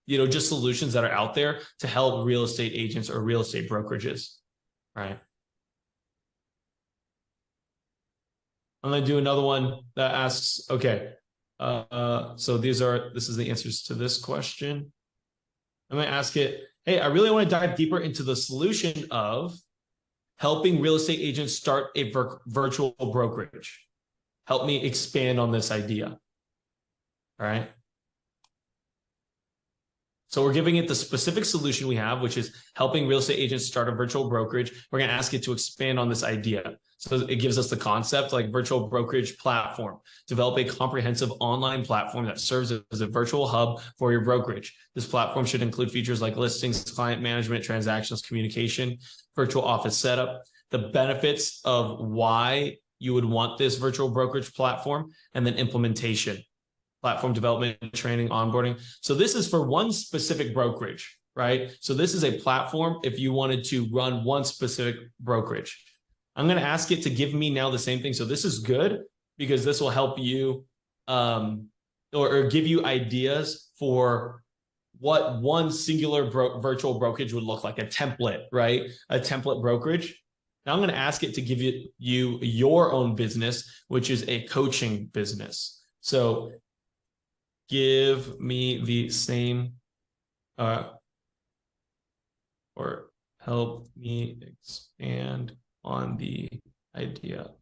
just solutions that are out there to help real estate agents or real estate brokerages, right? I'm going to do another one that asks, okay, so this is the answers to this question. I'm going to ask it, hey, I really want to dive deeper into the solution of helping real estate agents start a virtual brokerage. Help me expand on this idea. All right. So we're giving it the specific solution we have, which is helping real estate agents start a virtual brokerage. We're going to ask it to expand on this idea. So it gives us the concept like virtual brokerage platform. Develop a comprehensive online platform that serves as a virtual hub for your brokerage. This platform should include features like listings, client management, transactions, communication, virtual office setup, the benefits of why you would want this virtual brokerage platform, and then implementation, platform development, training, onboarding. So this is for one specific brokerage, right? So this is a platform if you wanted to run one specific brokerage. I'm going to ask it to give me now the same thing. So this is good because this will help you or give you ideas for what one singular virtual brokerage would look like, a template, right? A template brokerage. Now I'm going to ask it to give you your own business, which is a coaching business. So give me the same or help me expand on the idea of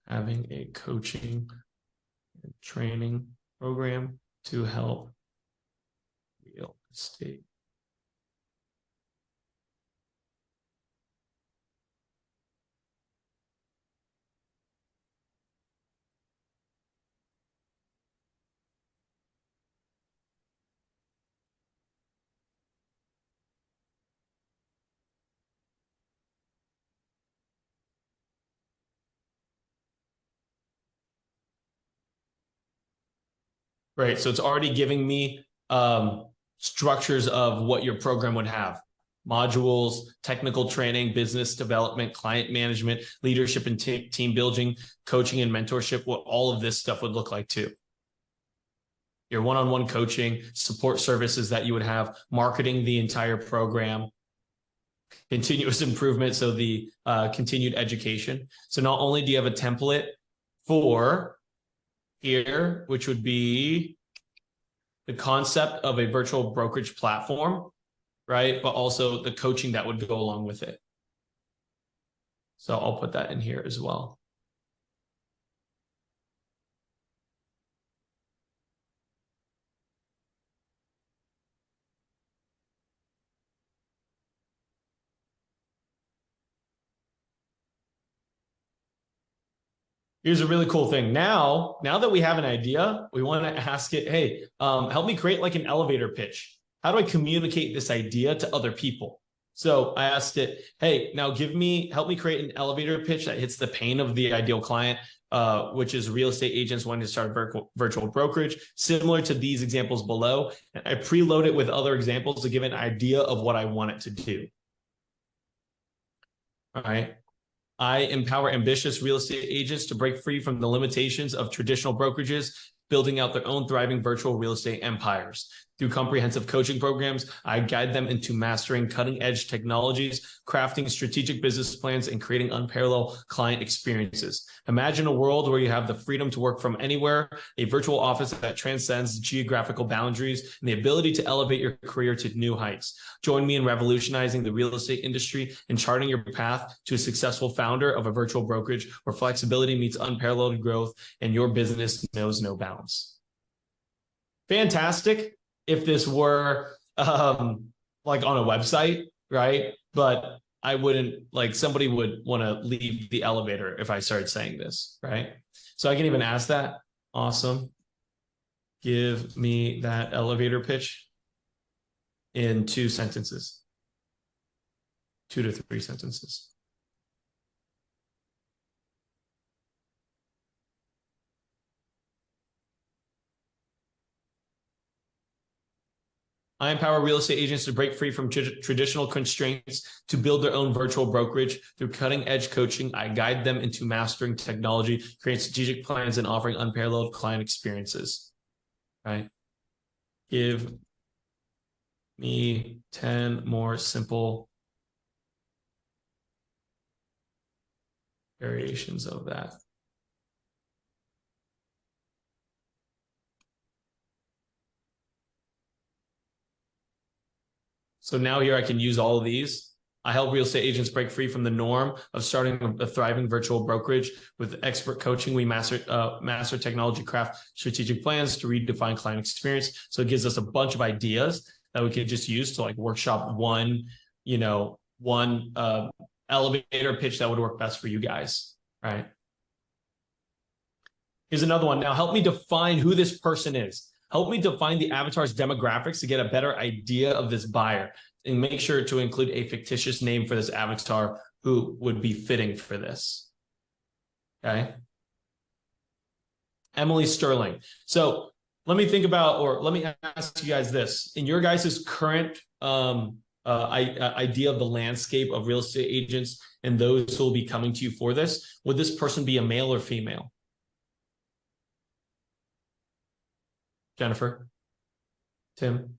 having a coaching and training program to help real estate. Right. So it's already giving me structures of what your program would have. Modules, technical training, business development, client management, leadership and team building, coaching and mentorship, what all of this stuff would look like too. Your one-on-one coaching, support services that you would have, marketing the entire program. continuous improvement. So the continued education. So not only do you have a template for here, which would be the concept of a virtual brokerage platform, right? But also the coaching that would go along with it. So I'll put that in here as well. Here's a really cool thing. Now that we have an idea, we want to ask it, hey, help me create like an elevator pitch. How do I communicate this idea to other people? So I asked it, hey, now help me create an elevator pitch that hits the pain of the ideal client, which is real estate agents wanting to start virtual brokerage, similar to these examples below. And I preload it with other examples to give an idea of what I want it to do. All right. I empower ambitious real estate agents to break free from the limitations of traditional brokerages, building out their own thriving virtual real estate empires. Through comprehensive coaching programs, I guide them into mastering cutting-edge technologies, crafting strategic business plans, and creating unparalleled client experiences. Imagine a world where you have the freedom to work from anywhere, a virtual office that transcends geographical boundaries, and the ability to elevate your career to new heights. Join me in revolutionizing the real estate industry and charting your path to a successful founder of a virtual brokerage where flexibility meets unparalleled growth and your business knows no bounds. Fantastic if this were like on a website, right? But I wouldn't, like, somebody would want to leave the elevator if I started saying this, right? So I can even ask that. Awesome. Give me that elevator pitch in 2 sentences, 2 to 3 sentences. I empower real estate agents to break free from traditional constraints to build their own virtual brokerage. Through cutting-edge coaching, I guide them into mastering technology, creating strategic plans, and offering unparalleled client experiences. Right? Give me 10 more simple variations of that. So now here I can use all of these. I help real estate agents break free from the norm of starting a thriving virtual brokerage. With expert coaching, we master technology, craft strategic plans to redefine client experience. So it gives us a bunch of ideas that we could just use to like workshop one elevator pitch that would work best for you guys, right? Here's another one. Now help me define who this person is. Help me define the avatar's demographics to get a better idea of this buyer, and make sure to include a fictitious name for this avatar who would be fitting for this. Okay. Emily Sterling. So let me ask you guys this. In your guys' current idea of the landscape of real estate agents and those who will be coming to you for this, would this person be a male or female? Jennifer? Tim?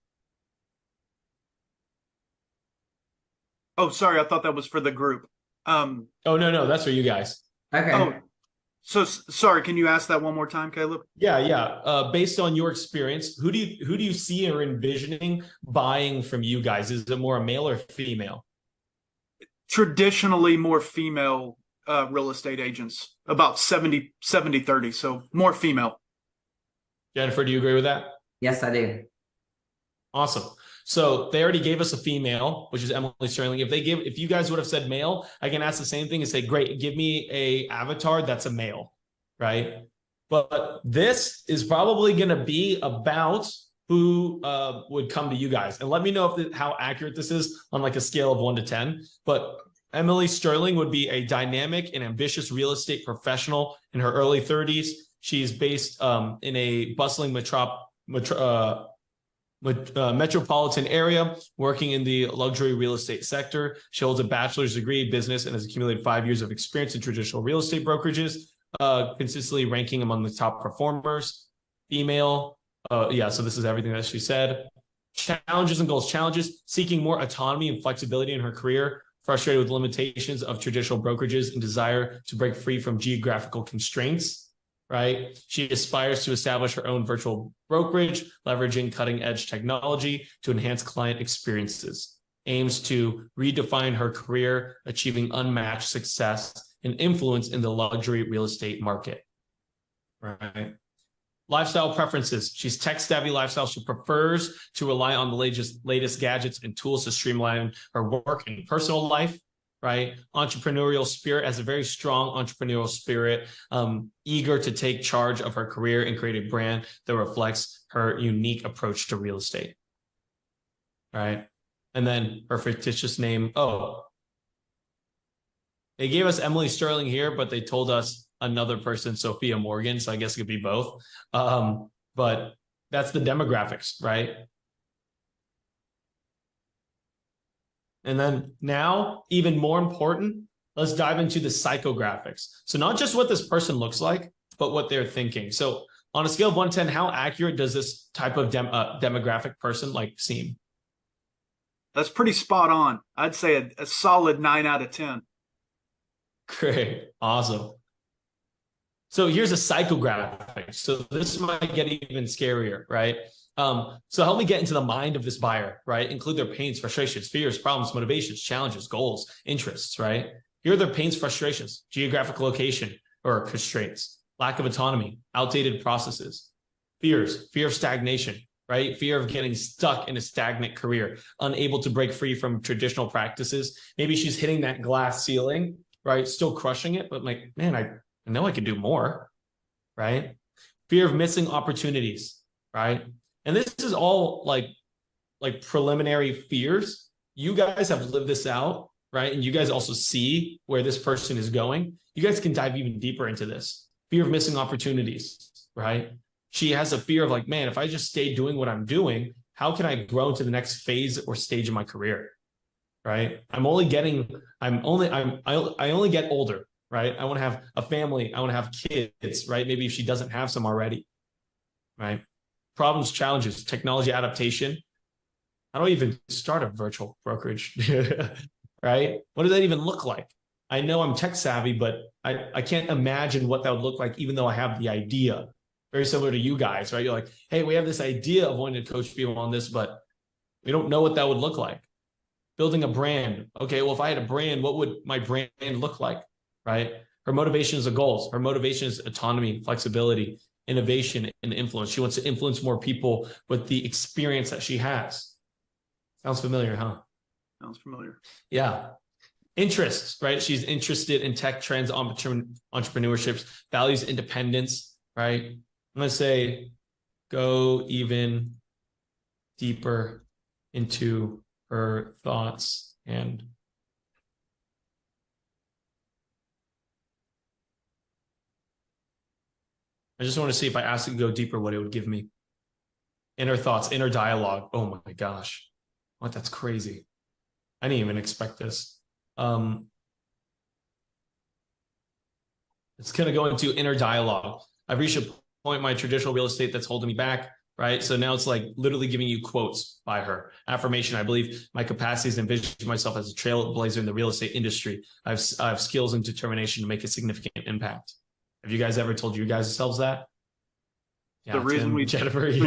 Oh, sorry. I thought that was for the group. Oh, no, that's for you guys. Okay. Oh, so sorry. Can you ask that one more time, Caleb? Yeah. Based on your experience, who do you see or envisioning buying from you guys? Is it more a male or female? Traditionally more female real estate agents, about 70-30. So more female. Jennifer, do you agree with that? Yes, I do. Awesome. So they already gave us a female, which is Emily Sterling. If you guys would have said male, I can ask the same thing and say, great, give me a avatar that's a male, right? But this is probably going to be about who would come to you guys. And let me know how accurate this is on like a scale of 1 to 10. But Emily Sterling would be a dynamic and ambitious real estate professional in her early 30s. She's based in a bustling metropolitan area, working in the luxury real estate sector. She holds a bachelor's degree in business and has accumulated 5 years of experience in traditional real estate brokerages, consistently ranking among the top performers. Female. So this is everything that she said. Challenges and goals. Challenges: seeking more autonomy and flexibility in her career, frustrated with limitations of traditional brokerages and desire to break free from geographical constraints, right? She aspires to establish her own virtual brokerage, leveraging cutting-edge technology to enhance client experiences. Aims to redefine her career, achieving unmatched success and influence in the luxury real estate market, right? Lifestyle preferences. She's tech-savvy lifestyle. She prefers to rely on the latest gadgets and tools to streamline her work and personal life, right? Entrepreneurial spirit, has a very strong entrepreneurial spirit, eager to take charge of her career and create a brand that reflects her unique approach to real estate, right? And then her fictitious name. Oh, they gave us Emily Sterling here, but they told us another person, Sophia Morgan. So I guess it could be both. But that's the demographics, right? And then now, even more important, let's dive into the psychographics. So not just what this person looks like, but what they're thinking. So on a scale of 1 to 10, how accurate does this type of demographic person like seem? That's pretty spot on. I'd say a solid 9 out of 10. Great. Awesome. So here's a psychographic. So this might get even scarier, right? So help me get into the mind of this buyer, right? Include their pains, frustrations, fears, problems, motivations, challenges, goals, interests, right? Here are their pains, frustrations: geographic location or constraints, lack of autonomy, outdated processes, fears, fear of stagnation, right? Fear of getting stuck in a stagnant career, unable to break free from traditional practices. Maybe she's hitting that glass ceiling, right? Still crushing it, but like, man, I know I could do more, right? Fear of missing opportunities, right? And this is all like preliminary fears. You guys have lived this out, right? And you guys also see where this person is going. You guys can dive even deeper into this. Fear of missing opportunities, right? She has a fear of like, man, if I just stay doing what I'm doing, how can I grow into the next phase or stage of my career, right? I only get older, right? I want to have a family. I want to have kids, right? Maybe if she doesn't have some already, right? Problems, challenges, technology adaptation. How do I even start a virtual brokerage, right? What does that even look like? I know I'm tech savvy, but I can't imagine what that would look like, even though I have the idea. Very similar to you guys, right? You're like, hey, we have this idea of wanting to coach people on this, but we don't know what that would look like. Building a brand. Okay, well, if I had a brand, what would my brand look like, right? Her motivations and goals. Her motivation is autonomy, flexibility, innovation, and influence. She wants to influence more people with the experience that she has. Sounds familiar, huh? Sounds familiar. Yeah. Interests, right? She's interested in tech trends, entrepreneurships, values independence, right? I'm going to say go even deeper into her thoughts and I just want to see if I asked it to go deeper, what it would give me. Inner thoughts, inner dialogue. Oh my gosh. What? That's crazy. I didn't even expect this. It's going to go into inner dialogue. I've reached a point in my traditional real estate that's holding me back, right? So now it's like literally giving you quotes by her. Affirmation: I believe my capacities and envision myself as a trailblazer in the real estate industry. I have skills and determination to make a significant impact. Have you guys ever told you guys yourselves that? Yeah, the reason Tim, Jennifer, it's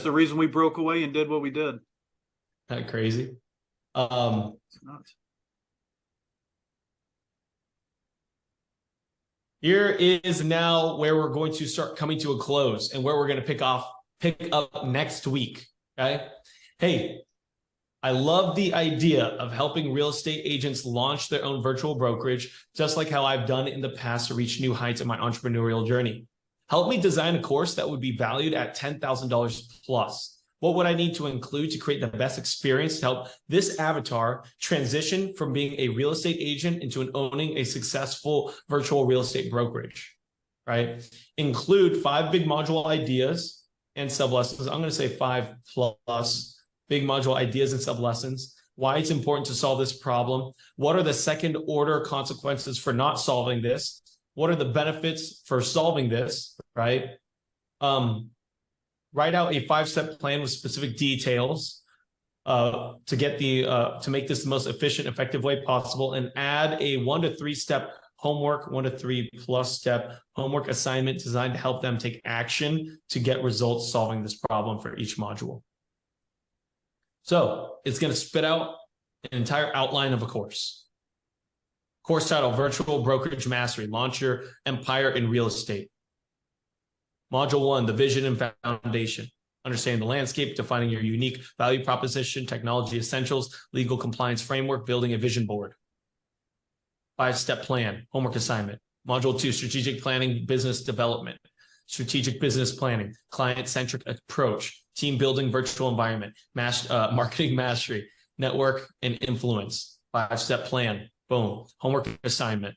the reason we broke away and did what we did. That crazy. It's nuts. Here is now where we're going to start coming to a close and where we're going to pick up next week. Okay. Hey, I love the idea of helping real estate agents launch their own virtual brokerage, just like how I've done in the past to reach new heights in my entrepreneurial journey. Help me design a course that would be valued at $10,000 plus. What would I need to include to create the best experience to help this avatar transition from being a real estate agent into owning a successful virtual real estate brokerage, right? Include 5 big module ideas and sub-lessons. I'm going to say 5 plus big module ideas and sub-lessons. Why it's important to solve this problem. What are the second order consequences for not solving this? What are the benefits for solving this, right? write out a 5-step plan with specific details to get to make this the most efficient, effective way possible, and add a 1 to 3 step homework, 1 to 3 plus step homework assignment designed to help them take action to get results solving this problem for each module. So it's going to spit out an entire outline of a course. Course title, Virtual Brokerage Mastery, Launch Your Empire in Real Estate. Module 1, the vision and foundation. Understanding the landscape, defining your unique value proposition, technology essentials, legal compliance framework, building a vision board. 5-step plan, homework assignment. Module 2, strategic planning, business development. Strategic business planning, client-centric approach, team building, virtual environment, marketing mastery, network and influence. 5-step plan, boom. Homework assignment.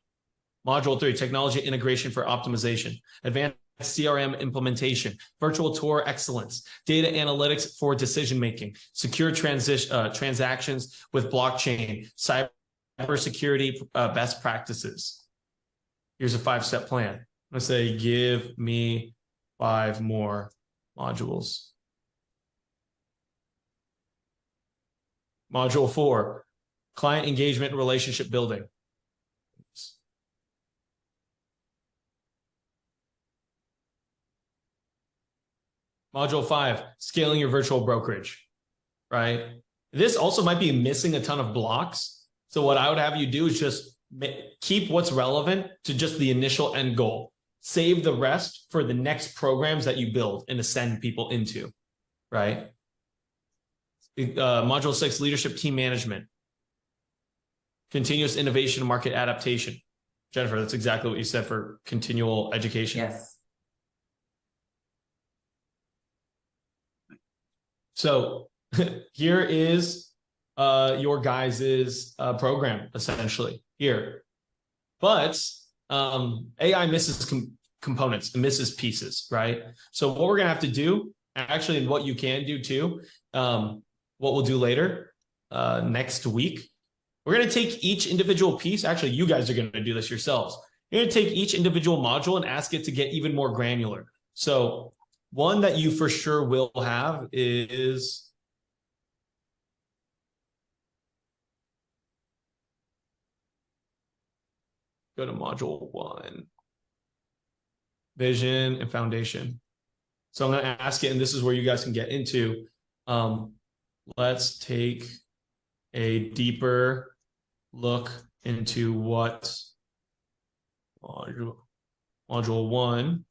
Module 3, technology integration for optimization. Advanced CRM implementation, virtual tour excellence, data analytics for decision-making, secure transactions with blockchain, cybersecurity best practices. Here's a 5-step plan. I'm going to say, give me 5 more modules. Module 4, client engagement and relationship building. Module 5, scaling your virtual brokerage, right? This also might be missing a ton of blocks. So what I would have you do is just keep what's relevant to just the initial end goal. Save the rest for the next programs that you build and ascend people into, right? Module 6, leadership team management. Continuous innovation and market adaptation. Jennifer, that's exactly what you said for continual education. Yes. So here is your guys's program essentially here, but AI misses components and misses pieces, right? So what we're gonna have to do, actually, and what you can do too, what we'll do later next week, we're gonna take each individual piece. Actually, you guys are gonna do this yourselves. You're gonna take each individual module and ask it to get even more granular. So one that you for sure will have is go to module 1, vision and foundation. So I'm going to ask it, and this is where you guys can get into. Let's take a deeper look into what module 1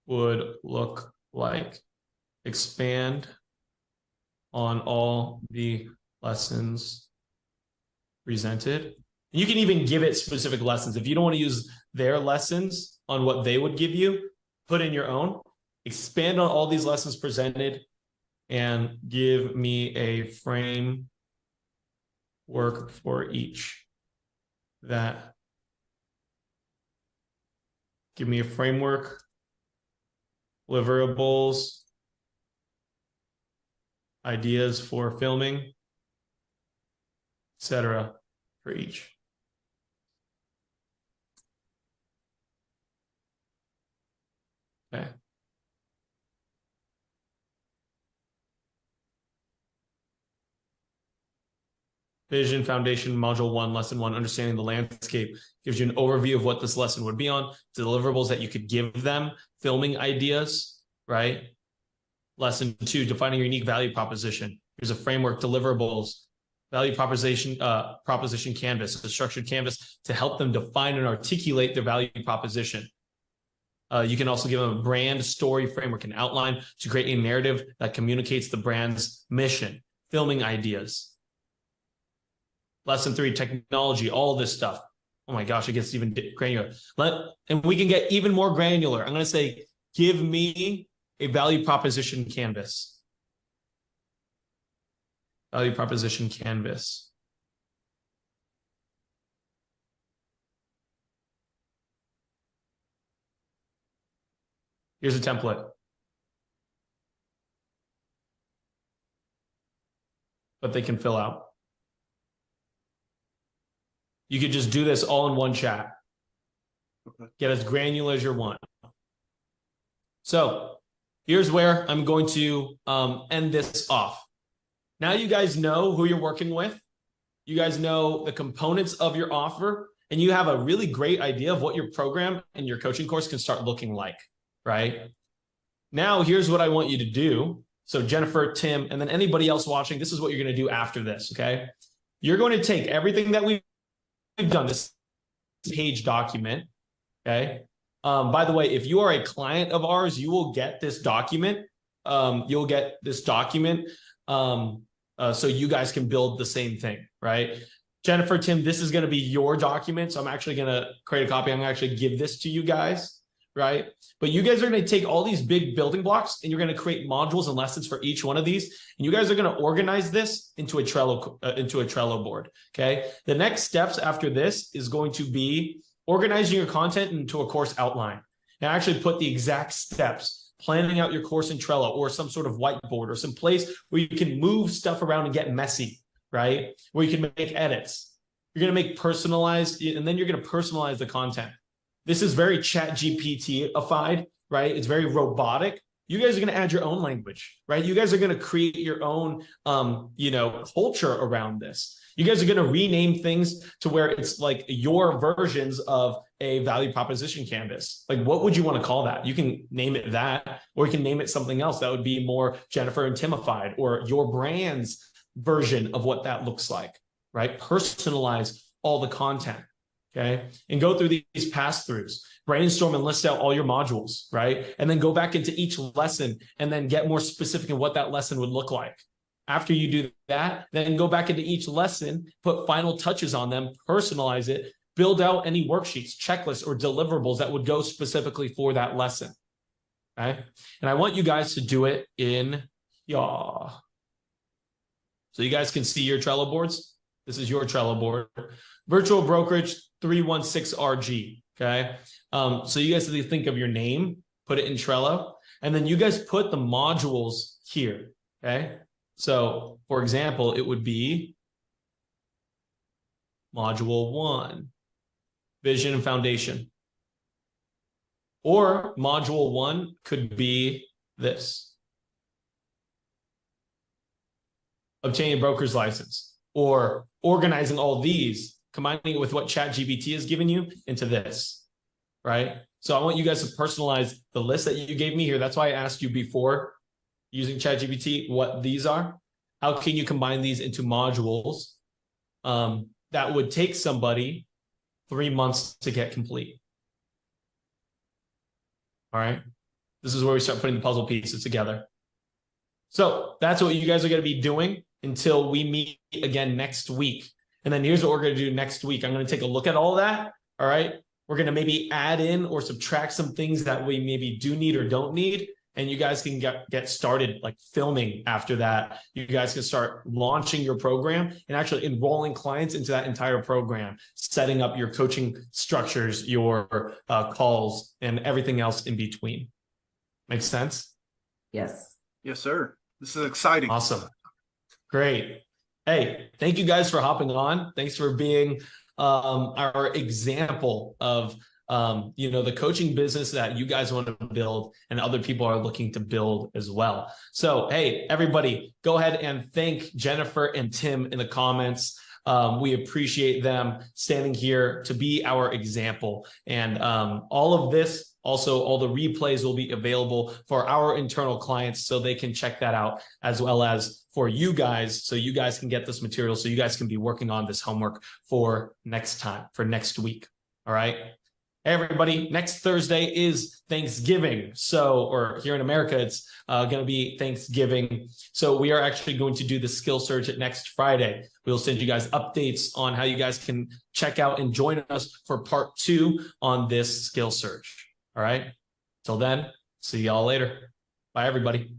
would look like. Expand on all the lessons presented. You can even give it specific lessons. If you don't want to use their lessons on what they would give you, put in your own. Expand on all these lessons presented and give me a framework for each. Give me a framework, deliverables, ideas for filming, etc. for each. Okay. Vision Foundation, Module 1, Lesson 1, Understanding the Landscape, gives you an overview of what this lesson would be on, deliverables that you could give them, filming ideas, right? Lesson 2, Defining Your Unique Value Proposition. Here's a framework, deliverables, value proposition canvas, a structured canvas to help them define and articulate their value proposition. You can also give them a brand story framework, an outline to create a narrative that communicates the brand's mission, filming ideas. Lesson 3, technology, all this stuff. Oh my gosh, it gets even granular. And we can get even more granular. I'm going to say, give me a value proposition canvas. Value proposition canvas. Here's a template. But they can fill out. You could just do this all in one chat. Okay. Get as granular as you want. So here's where I'm going to end this off. Now you guys know who you're working with. You guys know the components of your offer, and you have a really great idea of what your program and your coaching course can start looking like, right? Now, here's what I want you to do. So Jennifer, Tim, and then anybody else watching, this is what you're going to do after this, okay? You're going to take everything that we've done, this page document, okay? By the way, if you are a client of ours, you will get this document. You'll get this document so you guys can build the same thing, right? Jennifer, Tim, this is going to be your document. So I'm actually going to create a copy. I'm going to actually give this to you guys, right? But you guys are going to take all these big building blocks and you're going to create modules and lessons for each one of these. And you guys are going to organize this into a Trello board, okay? The next steps after this is going to be organizing your content into a course outline and actually put the exact steps, planning out your course in Trello or some sort of whiteboard or some place where you can move stuff around and get messy, right? Where you can make edits. You're going to make personalized, and then you're going to personalize the content. This is very chat GPT-ified, right? It's very robotic. You guys are going to add your own language, right? You guys are going to create your own, culture around this. You guys are going to rename things to where it's like your versions of a value proposition canvas. Like, what would you want to call that? You can name it that, or you can name it something else that would be more Jennifer and Timified, or your brand's version of what that looks like, right? Personalize all the content, okay? And go through these pass-throughs, brainstorm and list out all your modules, right? And then go back into each lesson and then get more specific in what that lesson would look like. After you do that, then go back into each lesson, put final touches on them, personalize it, build out any worksheets, checklists, or deliverables that would go specifically for that lesson, okay? And I want you guys to do it in yaw. So you guys can see your Trello boards. This is your Trello board. Virtual Brokerage 316RG, okay? So you guys need to think of your name, put it in Trello, and then you guys put the modules here, okay? So, for example, it would be Module 1, Vision and Foundation. Or Module 1 could be this, obtaining a broker's license, or organizing all these, combining it with what ChatGPT has given you into this, right? So I want you guys to personalize the list that you gave me here. That's why I asked you before, using ChatGPT, what these are. How can you combine these into modules that would take somebody 3 months to get complete? All right. This is where we start putting the puzzle pieces together. So that's what you guys are going to be doing until we meet again next week. And then here's what we're going to do next week. I'm going to take a look at all that. All right. We're going to maybe add in or subtract some things that we maybe do need or don't need. And you guys can get started like filming after that. You guys can start launching your program and actually enrolling clients into that entire program, setting up your coaching structures, your calls, and everything else in between. Makes sense? Yes. Yes, sir. This is exciting. Awesome. Great. Hey, thank you guys for hopping on. Thanks for being our example of the coaching business that you guys want to build and other people are looking to build as well. So, hey, everybody, go ahead and thank Jennifer and Tim in the comments. We appreciate them standing here to be our example. And all of this, also all the replays will be available for our internal clients so they can check that out, as well as for you guys, so you guys can get this material, so you guys can be working on this homework for next time, for next week. All right. Hey, everybody, next Thursday is Thanksgiving. So, or here in America, it's going to be Thanksgiving. So we are actually going to do the skill search at next Friday. We'll send you guys updates on how you guys can check out and join us for part 2 on this skill search. All right. Till then, see y'all later. Bye, everybody.